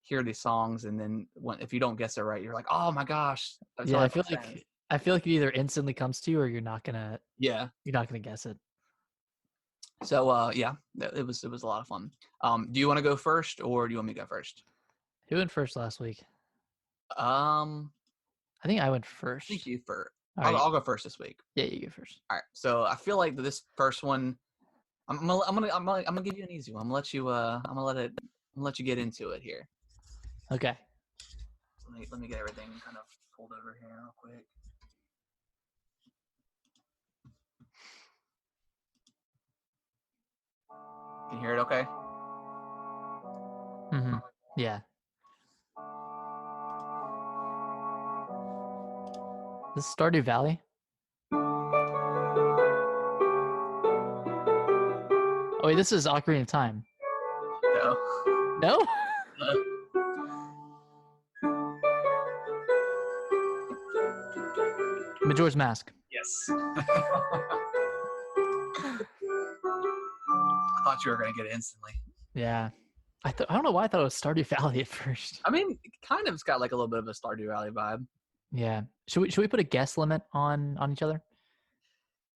S1: hear these songs, and then if you don't guess it right, you're like, oh my gosh.
S2: Yeah, I feel like it either instantly comes to you or you're not gonna guess it.
S1: So yeah, it was a lot of fun. Do you want to go first, or do you want me to go first?
S2: Who went first last week?
S1: I
S2: think I went first.
S1: I think you first.
S2: Right.
S1: I'll go first this week.
S2: Yeah, you go first.
S1: All right. So I feel like this first one, I'm gonna give you an easy one. I'm gonna let you get into it here.
S2: Okay.
S1: Let me get everything kind of pulled over here real quick. Can you hear it okay?
S2: Mm-hmm. Yeah. This is Stardew Valley? Oh wait, this is Ocarina of Time.
S1: No.
S2: No? Majora's Mask.
S1: Yes. I thought you were gonna get it instantly.
S2: Yeah. I don't know why I thought it was Stardew Valley at first.
S1: I mean, kind of, it's got like a little bit of a Stardew Valley vibe.
S2: Yeah. Should we put a guess limit on each other?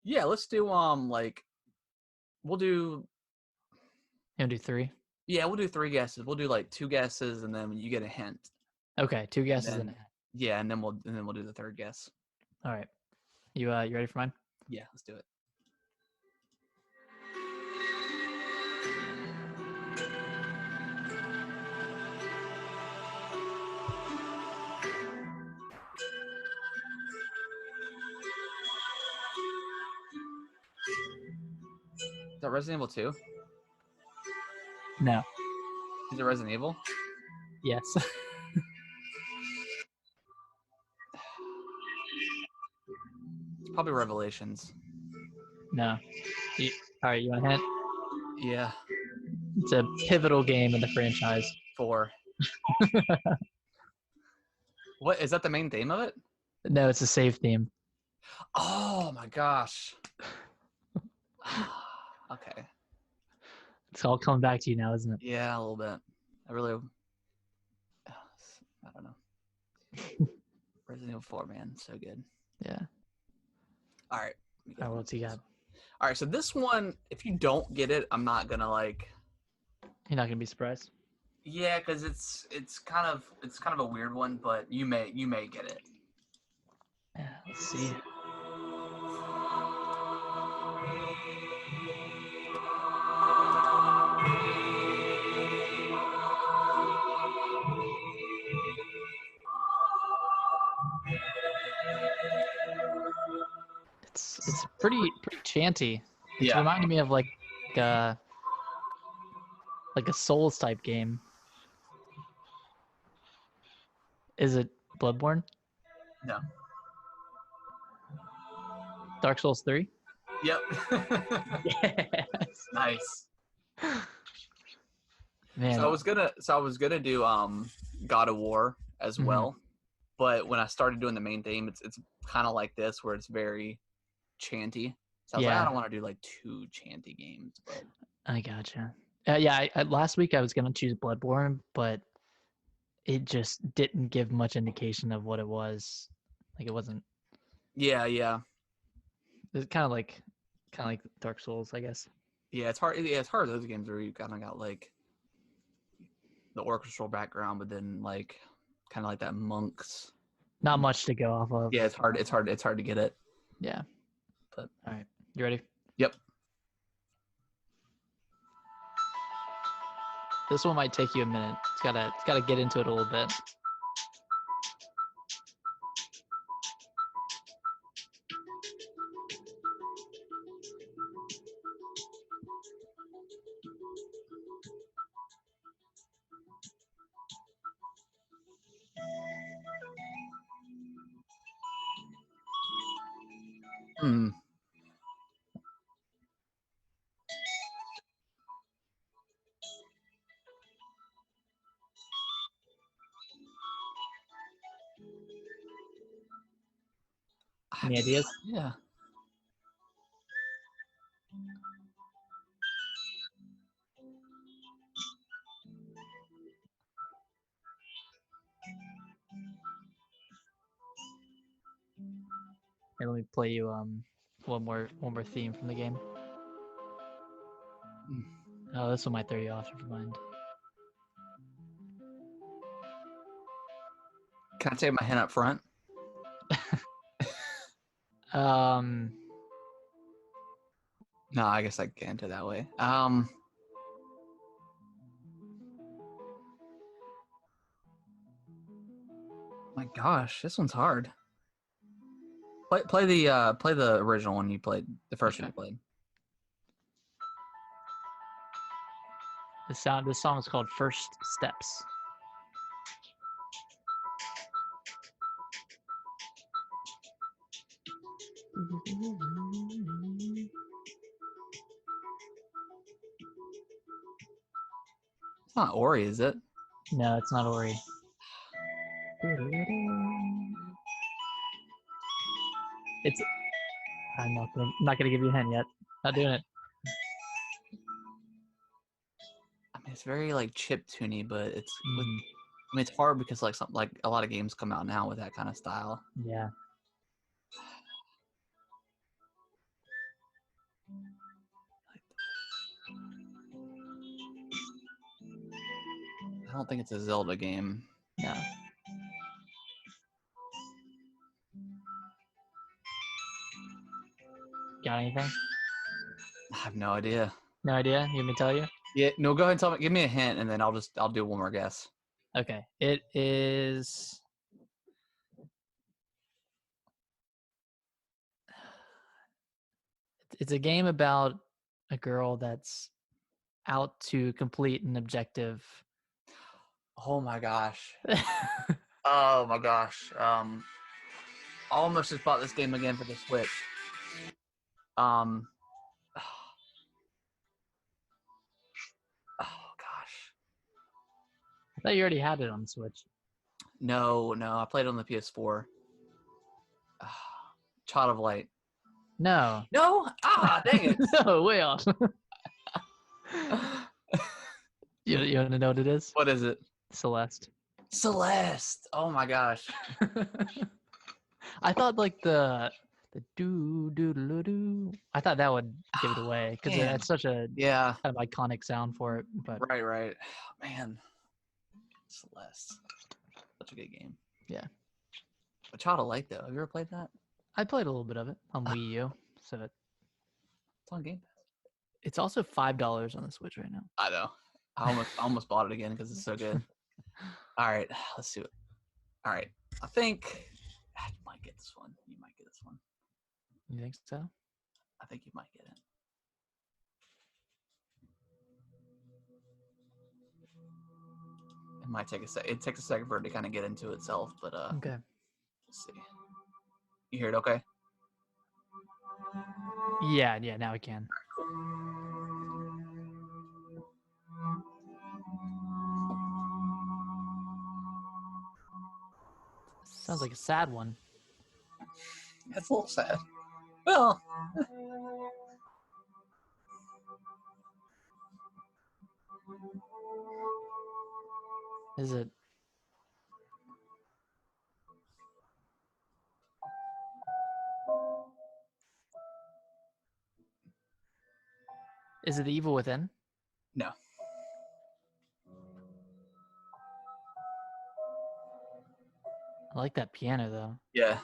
S1: Yeah, let's do we'll do.
S2: You want to do 3?
S1: Yeah, we'll do 3 guesses. We'll do like 2 guesses, and then you get a hint.
S2: Okay, 2 guesses and a hint.
S1: Yeah, and then we'll do the 3rd guess.
S2: All right. You ready for mine?
S1: Yeah, let's do it. Is that Resident Evil 2?
S2: No.
S1: Is it Resident Evil?
S2: Yes.
S1: It's probably Revelations.
S2: No. All right, you want a hint?
S1: Yeah.
S2: It's a pivotal game in the franchise.
S1: 4. What is that? The main theme of it?
S2: No, it's a save theme.
S1: Oh my gosh. Okay.
S2: It's all coming back to you now, isn't it?
S1: Yeah, a little bit. I don't know. Resident Evil 4, man, so good.
S2: Yeah.
S1: All right.
S2: What's he got?
S1: All right, so this one, if you don't get it, I'm not gonna like.
S2: You're not gonna be surprised.
S1: Yeah, because it's kind of a weird one, but you may get it.
S2: Yeah, let's see. It's pretty chanty. It's reminding me of like a Souls type game. Is it Bloodborne?
S1: No.
S2: Dark Souls 3?
S1: Yep.
S2: Yes.
S1: Nice.
S2: Man.
S1: So I was gonna do God of War as well, but when I started doing the main theme, it's kind of like this where it's very chanty. So I was like, I don't want to do like 2 chanty games. But
S2: I gotcha. Yeah, last week I was gonna choose Bloodborne, but it just didn't give much indication of what it was. Like it wasn't. Yeah. It's kind of like Dark Souls, I guess.
S1: Yeah, it's hard. Yeah, it's hard. Those games where you kind of got like the orchestral background, but then like kind of like that monks.
S2: Not much to go off of.
S1: Yeah, it's hard. It's hard to get it.
S2: Yeah.
S1: But
S2: all right, you ready?
S1: Yep.
S2: This one might take you a minute. It's gotta get into it a little bit.
S1: Hmm.
S2: Any ideas?
S1: Yeah.
S2: Here, let me play you one more theme from the game. Oh, this one might throw you off. Never mind.
S1: Can I take my hint up front? No, I guess I can't do it that way. My gosh, this one's hard. Play the original one you played, the first one you played.
S2: This song is called First Steps.
S1: It's not Ori, is it?
S2: No, it's not Ori. It's. I'm not gonna give you a hint yet. Not doing it.
S1: I mean, it's very like chip tuney, but it's. I mean, it's hard because like something like a lot of games come out now with that kind of style.
S2: Yeah.
S1: I don't think it's a Zelda game.
S2: No. Got anything?
S1: I have no idea.
S2: No idea? You want me to tell you?
S1: Yeah, no, go ahead and tell me. Give me a hint, and then I'll do one more guess.
S2: Okay. It is. It's a game about a girl that's out to complete an objective.
S1: Oh my gosh. Oh my gosh. I almost just bought this game again for the Switch. Oh gosh.
S2: I thought you already had it on the Switch.
S1: No, I played it on the PS4. Child of Light.
S2: No.
S1: No? Ah, dang it.
S2: No, way off. You want to know what it is?
S1: What is it?
S2: Celeste.
S1: Celeste. Oh my gosh.
S2: I thought like the do do do do. I thought that would give it away because it's such a kind of iconic sound for it. But
S1: right. Man, Celeste, such a good game.
S2: Yeah.
S1: A Child of Light though. Have you ever played that?
S2: I played a little bit of it on Wii U, so
S1: it's on Game Pass.
S2: It's also $5 on the Switch right now.
S1: I know. I almost bought it again because it's so good. All right, let's do it. All right, I think you might get this one. You might get this one.
S2: You think so?
S1: I think you might get it. It might take a sec. It takes a second for it to kind of get into itself, but
S2: okay.
S1: Let's see. You hear it? Okay.
S2: Yeah. Now I can. Sounds like a sad one.
S1: It's a little sad. Well.
S2: Is it? Is it The Evil Within?
S1: No.
S2: I like that piano though.
S1: Yeah.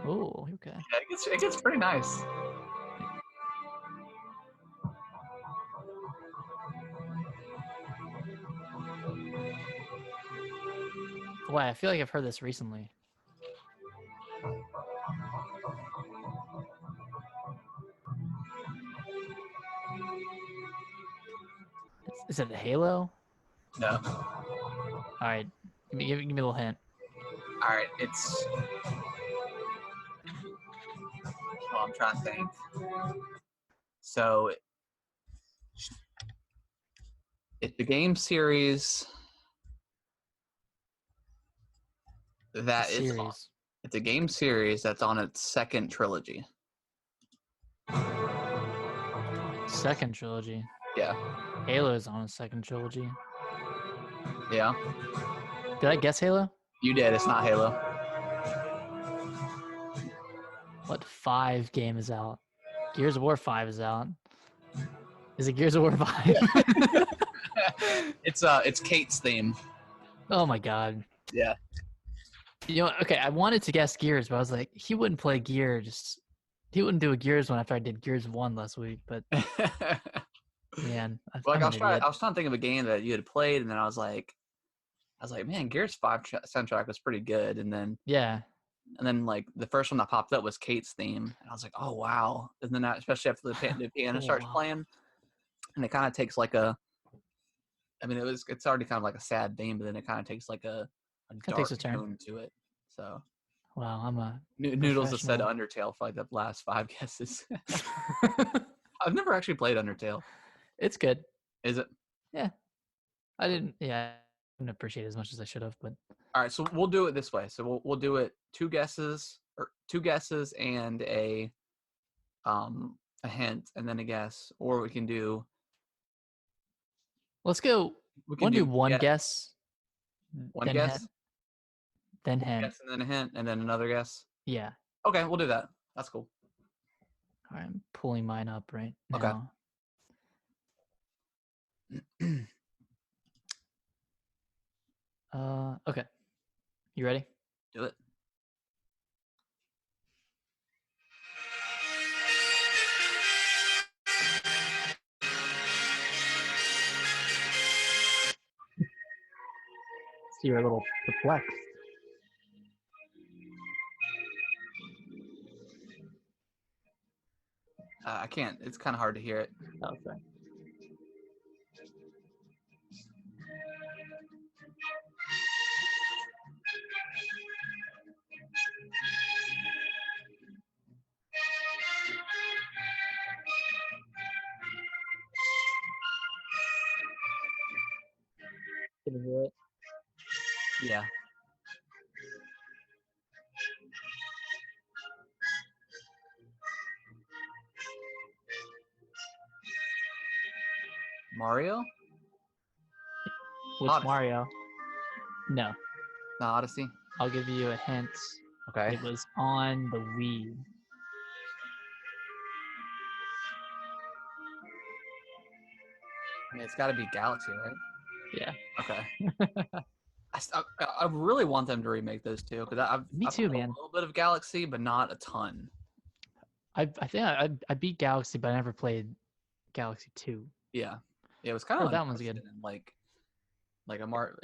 S2: Oh, okay.
S1: Yeah, it gets pretty nice.
S2: Boy, I feel like I've heard this recently. Is it a Halo?
S1: No.
S2: All right, give me a little hint.
S1: All right, it's. Well, I'm trying to think. So, it's a game series that is.
S2: Series.
S1: It's a game series that's on its second trilogy.
S2: Second trilogy.
S1: Yeah.
S2: Halo is on a second trilogy.
S1: Yeah.
S2: Did I guess Halo?
S1: You did. It's not Halo.
S2: What 5 game is out? Gears of War 5 is out. Is it Gears of War 5?
S1: It's Kate's theme.
S2: Oh my god.
S1: Yeah.
S2: You know, okay, I wanted to guess Gears, but I was like, he wouldn't play Gears. He wouldn't do a Gears one after I did Gears 1 last week, but man.
S1: Like I was trying to think of a game that you had played, and then I was like, man, Gears 5 soundtrack was pretty good, and then like the first one that popped up was Kate's theme, and I was like, oh wow, and then especially after the piano starts playing, and it kind of takes like it's already kind of like a sad theme, but then it kind of takes like a dark tone to it. So
S2: wow, I'm a
S1: Noodles has said Undertale for like the last 5 guesses. I've never actually played Undertale.
S2: It's good.
S1: Is it?
S2: Yeah. I didn't appreciate it as much as I should have, but
S1: all right, so we'll do it this way. So we'll do it 2 guesses and a hint and then a guess, or we can do.
S2: Let's go. We'll do one guess.
S1: One guess.
S2: Then hint.
S1: Guess and then a hint and then another guess.
S2: Yeah.
S1: Okay, we'll do that. That's cool.
S2: All right, I'm pulling mine up right now.
S1: Okay.
S2: Okay. You ready?
S1: Do it.
S2: See, you're a little perplexed.
S1: I can't. It's kind of hard to hear it.
S2: Oh, sorry. Can you hear it?
S1: Yeah. Mario?
S2: Which
S1: Odyssey.
S2: Mario? No.
S1: The Odyssey?
S2: I'll give you a hint.
S1: Okay.
S2: It was on the Wii.
S1: I mean, it's got to be Galaxy, right?
S2: Yeah.
S1: Okay. I really want them to remake those two because I've
S2: man.
S1: A little bit of Galaxy, but not a ton.
S2: I think I beat Galaxy, but I never played Galaxy 2.
S1: Yeah, it was kind of
S2: that one's good.
S1: It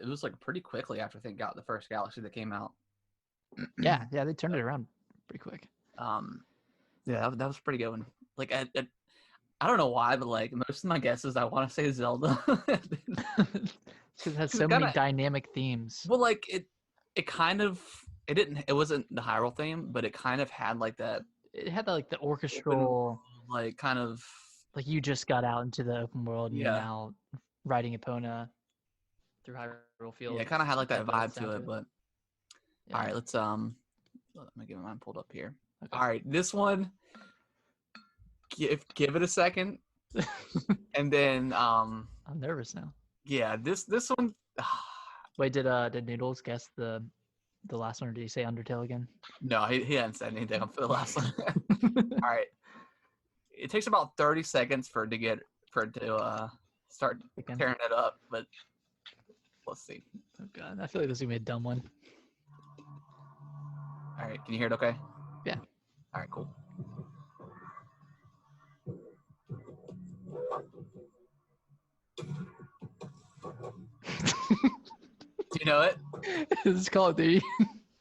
S1: was like pretty quickly after I think got the first Galaxy that came out.
S2: yeah, they turned it around pretty quick.
S1: Yeah, that was pretty good one. Like I don't know why, but like most of my guesses, I want to say Zelda.
S2: Because it has so many dynamic themes.
S1: Well, like it wasn't the Hyrule theme, but it kind of had like that.
S2: It had like the orchestral,
S1: like kind of
S2: like you just got out into the open world and you're now riding Epona through Hyrule Field.
S1: Yeah, it kind of had like that vibe to it, but all right, let's let me get mine pulled up here. Okay. All right, this one, give it a second, and then
S2: I'm nervous now.
S1: Yeah, this one.
S2: Wait, did Noodles guess the last one, or did he say Undertale again?
S1: No, he hadn't said anything for the last one. All right, it takes about 30 seconds for it to start tearing it up, but let's see.
S2: Oh god, I feel like this is gonna be a dumb one.
S1: All right, can you hear it? Okay.
S2: Yeah.
S1: All right, cool. Do you know it?
S2: Is this Call of Duty?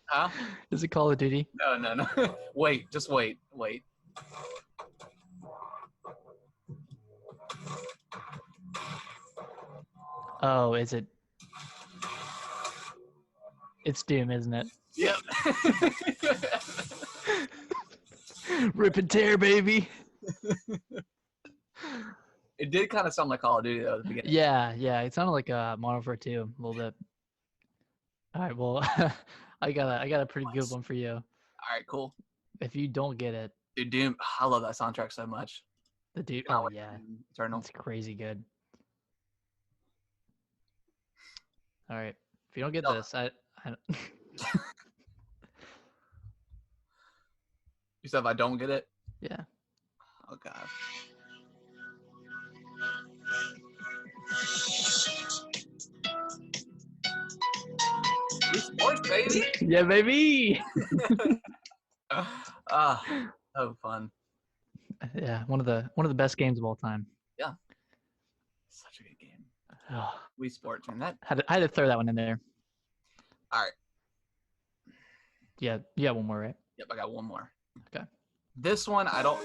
S1: Huh?
S2: Is it Call of Duty?
S1: No. Wait, just wait.
S2: Oh, is it? It's Doom, isn't it?
S1: Yep.
S2: Rip and tear, baby.
S1: It did kind of sound like Call of Duty though at the beginning.
S2: Yeah. It sounded like Modern Warfare 2 a little bit. All right, well, I got a pretty good one for you.
S1: All right, cool.
S2: If you don't get it,
S1: Dude, Doom, I love that soundtrack so much.
S2: the dude.
S1: Cannot
S2: Oh
S1: wait
S2: yeah,
S1: for Doom Eternal.
S2: it's crazy good. All right, if you don't get this, I
S1: You said if I don't get it?
S2: yeah.
S1: Oh god. Wii Sports, baby.
S2: Yeah, baby.
S1: So fun.
S2: Yeah, one of the best games of all time.
S1: Yeah. Such a good game.
S2: Oh,
S1: Wii Sports, man.
S2: I had to throw that one in there.
S1: All right.
S2: Yeah, you got one more, right?
S1: Yep, I got one more.
S2: Okay.
S1: This one, I don't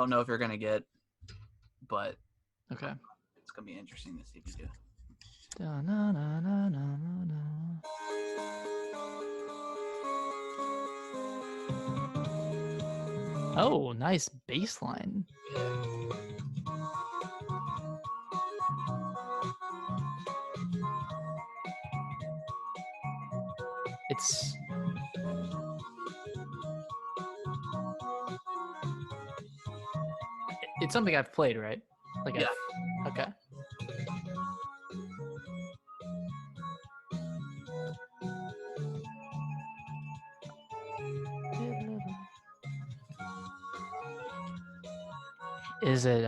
S1: know if you're gonna get, but
S2: Okay.
S1: it's gonna be interesting to see if you do.
S2: Da, na, na, na, na, na, na. Oh, nice bass line. It's something I've played, right? Like
S1: Yeah.
S2: Okay. Is it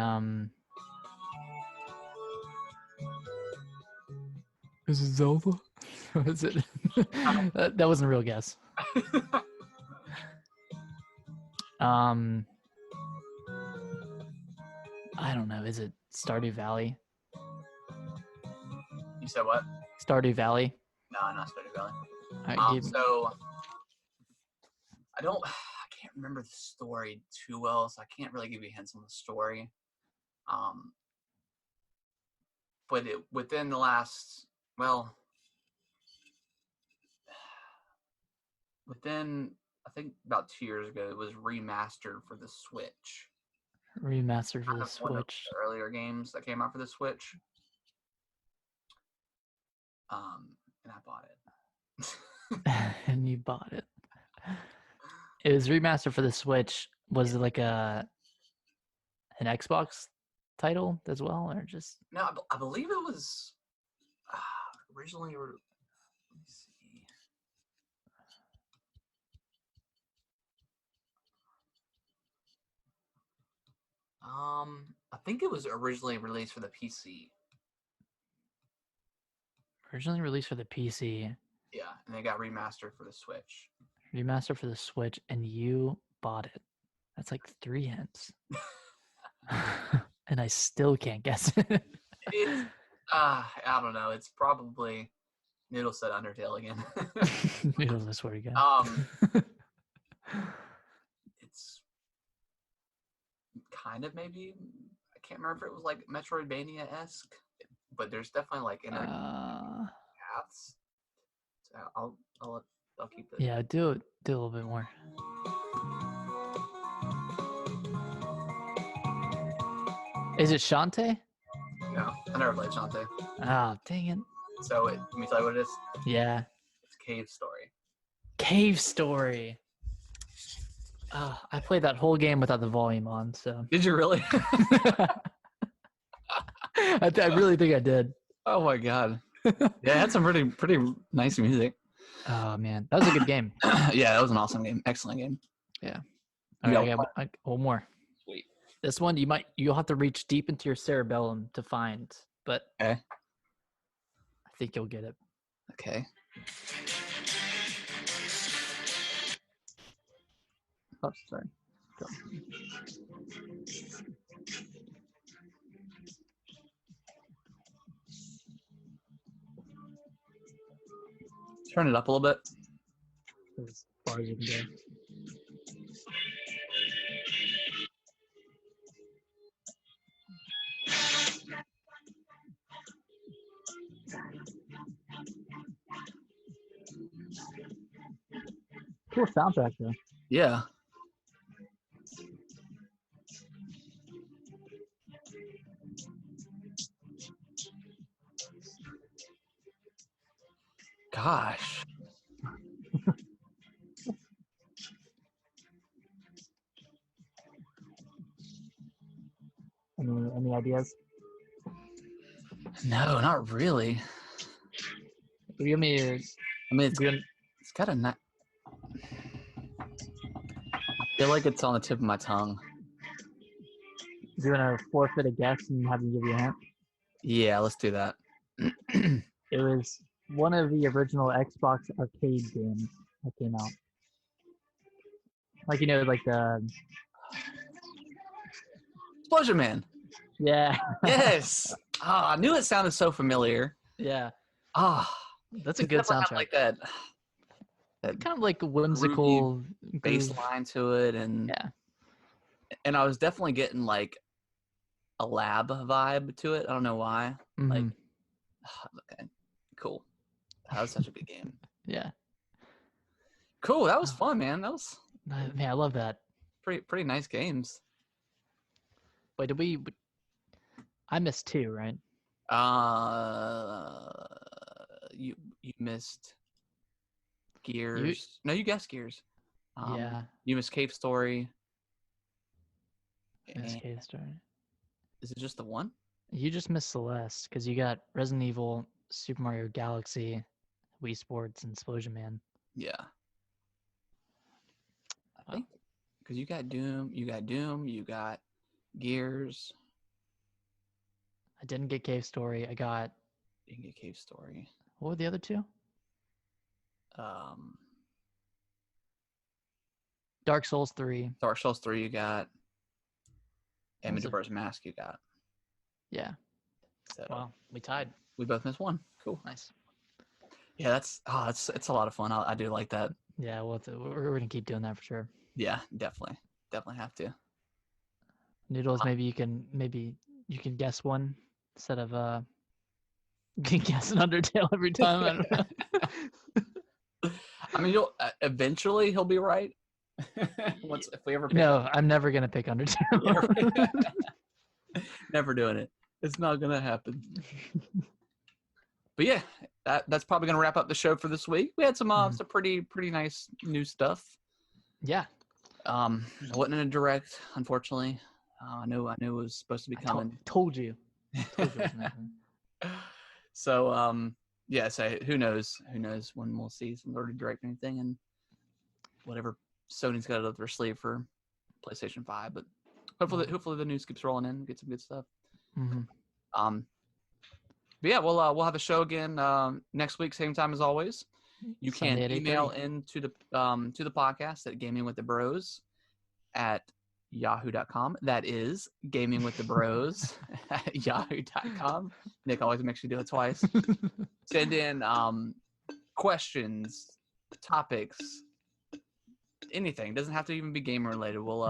S2: Is it Zelda? Is it? That wasn't a real guess. I don't know. Is it Stardew Valley?
S1: You said what?
S2: Stardew Valley.
S1: No, not Stardew Valley.
S2: All right,
S1: so I can't remember the story too well, so I can't really give you hints on the story. But within the last, within I think about 2 years ago, it was remastered for the Switch.
S2: Remastered for the
S1: One of
S2: Switch.
S1: the earlier games that came out for the Switch. And I bought it.
S2: And you bought it. It was remastered for the Switch. Was it like an Xbox title as well, or just?
S1: No, I believe it was originally. Let me see. I think it was originally released for the PC.
S2: Originally released for the PC.
S1: Yeah, and they got remastered for the Switch.
S2: Remastered for the Switch, and you bought it. That's like 3 hints. And I still can't guess it.
S1: I don't know. It's probably Noodle said Undertale again.
S2: Noodles, I swear to God.
S1: It's kind of maybe, I can't remember if it was like Metroidvania-esque, but there's definitely like paths. So I'll keep it.
S2: Yeah, do a little bit more. Is it Shantae?
S1: No, I never played Shantae.
S2: Oh, dang it.
S1: So let me tell you what it is.
S2: Yeah.
S1: It's Cave Story.
S2: Cave Story. I played that whole game without the volume on, so.
S1: Did you really?
S2: I really think I did.
S1: Oh my god. Yeah, it had some pretty nice music.
S2: Oh man, that was a good game.
S1: Yeah, that was an awesome game. Excellent game.
S2: Yeah. All right, I got one more.
S1: Sweet.
S2: This one you'll have to reach deep into your cerebellum to find, but
S1: okay.
S2: I think you'll get it.
S1: Okay. Oh, sorry. Go. Turn it up a little bit.
S2: As far as you can go. Cool soundtrack though.
S1: Yeah. Gosh.
S2: Any ideas?
S1: No, not really.
S2: Give me.
S1: I mean, it's got a nice. I feel like it's on the tip of my tongue.
S2: Do you want to forfeit a guess and have me give you a hint?
S1: Yeah, let's do that.
S2: It was one of the original Xbox arcade games that came out. Like, like the...
S1: Explosion Man.
S2: Yeah.
S1: Yes. I knew it sounded so familiar.
S2: Yeah.
S1: That's
S2: a good soundtrack.
S1: Like that
S2: kind of like a whimsical
S1: bass line to it, and and I was definitely getting like a lab vibe to it. I don't know why.
S2: Mm-hmm.
S1: Like, okay, cool. That was such a good game.
S2: Yeah.
S1: Cool. That was fun, man. That was.
S2: Man, I love that.
S1: Pretty nice games.
S2: Wait, did we? I missed 2, right?
S1: You missed Gears. No, you guessed Gears.
S2: Yeah.
S1: You missed Cave Story.
S2: Missed Cave Story.
S1: Is it just the one?
S2: You just missed Celeste because you got Resident Evil, Super Mario Galaxy, Wii Sports, and Explosion Man.
S1: Yeah. I think because you got Doom, you got Gears.
S2: I didn't get Cave Story.
S1: Didn't get Cave Story.
S2: What were the other 2? Dark Souls 3.
S1: Dark Souls 3 you got. And Majora's Mask you got.
S2: Yeah.
S1: So,
S2: well, we tied.
S1: We both missed 1. Cool.
S2: Nice.
S1: Yeah, it's a lot of fun. I do like that.
S2: Yeah, well, we're gonna keep doing that for sure.
S1: Yeah, definitely have to.
S2: Noodles, maybe you can guess one instead of guessing Undertale every time. I don't know.
S1: I mean, eventually he'll be right. If we ever
S2: I'm never gonna pick Undertale.
S1: Never doing it. It's not gonna happen. But yeah, that's probably gonna wrap up the show for this week. We had some pretty nice new stuff.
S2: Yeah.
S1: It wasn't in a direct, unfortunately. I knew it was supposed to be coming.
S2: Told you.
S1: So yeah. So who knows when we'll see some sort of direct or anything, and whatever Sony's got up their sleeve for PlayStation 5. But hopefully the news keeps rolling in. Get some good stuff.
S2: Mm-hmm.
S1: But yeah, we'll have a show again next week, same time as always. You can email into the podcast at gamingwiththebros@yahoo.com. That is gamingwiththebros at yahoo.com. Nick always makes you do it twice. Send in questions, topics, anything. Doesn't have to even be game related. We'll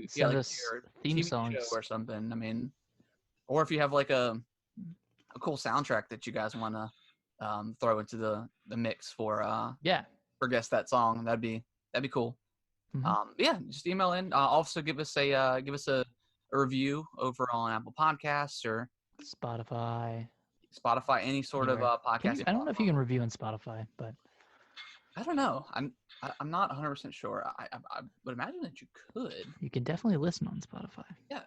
S2: send us theme songs
S1: or something. I mean, or if you have like a cool soundtrack that you guys want to throw into the mix for guess that song, that'd be cool.
S2: Mm-hmm.
S1: Just email in. Also give us a review over on Apple Podcasts or
S2: Spotify,
S1: any sort of podcast.
S2: I don't know if you can review on Spotify, but
S1: I don't know. I'm not 100% sure. I would imagine that you could.
S2: You can definitely listen on Spotify.
S1: Yeah.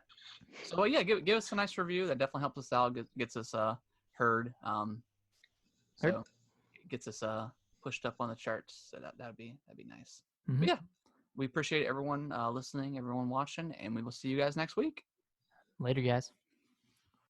S1: So give us a nice review. That definitely helps us out. Gets us heard. So it gets us pushed up on the charts. So that'd be nice.
S2: Mm-hmm.
S1: But yeah, we appreciate everyone listening, everyone watching, and we will see you guys next week.
S2: Later, guys.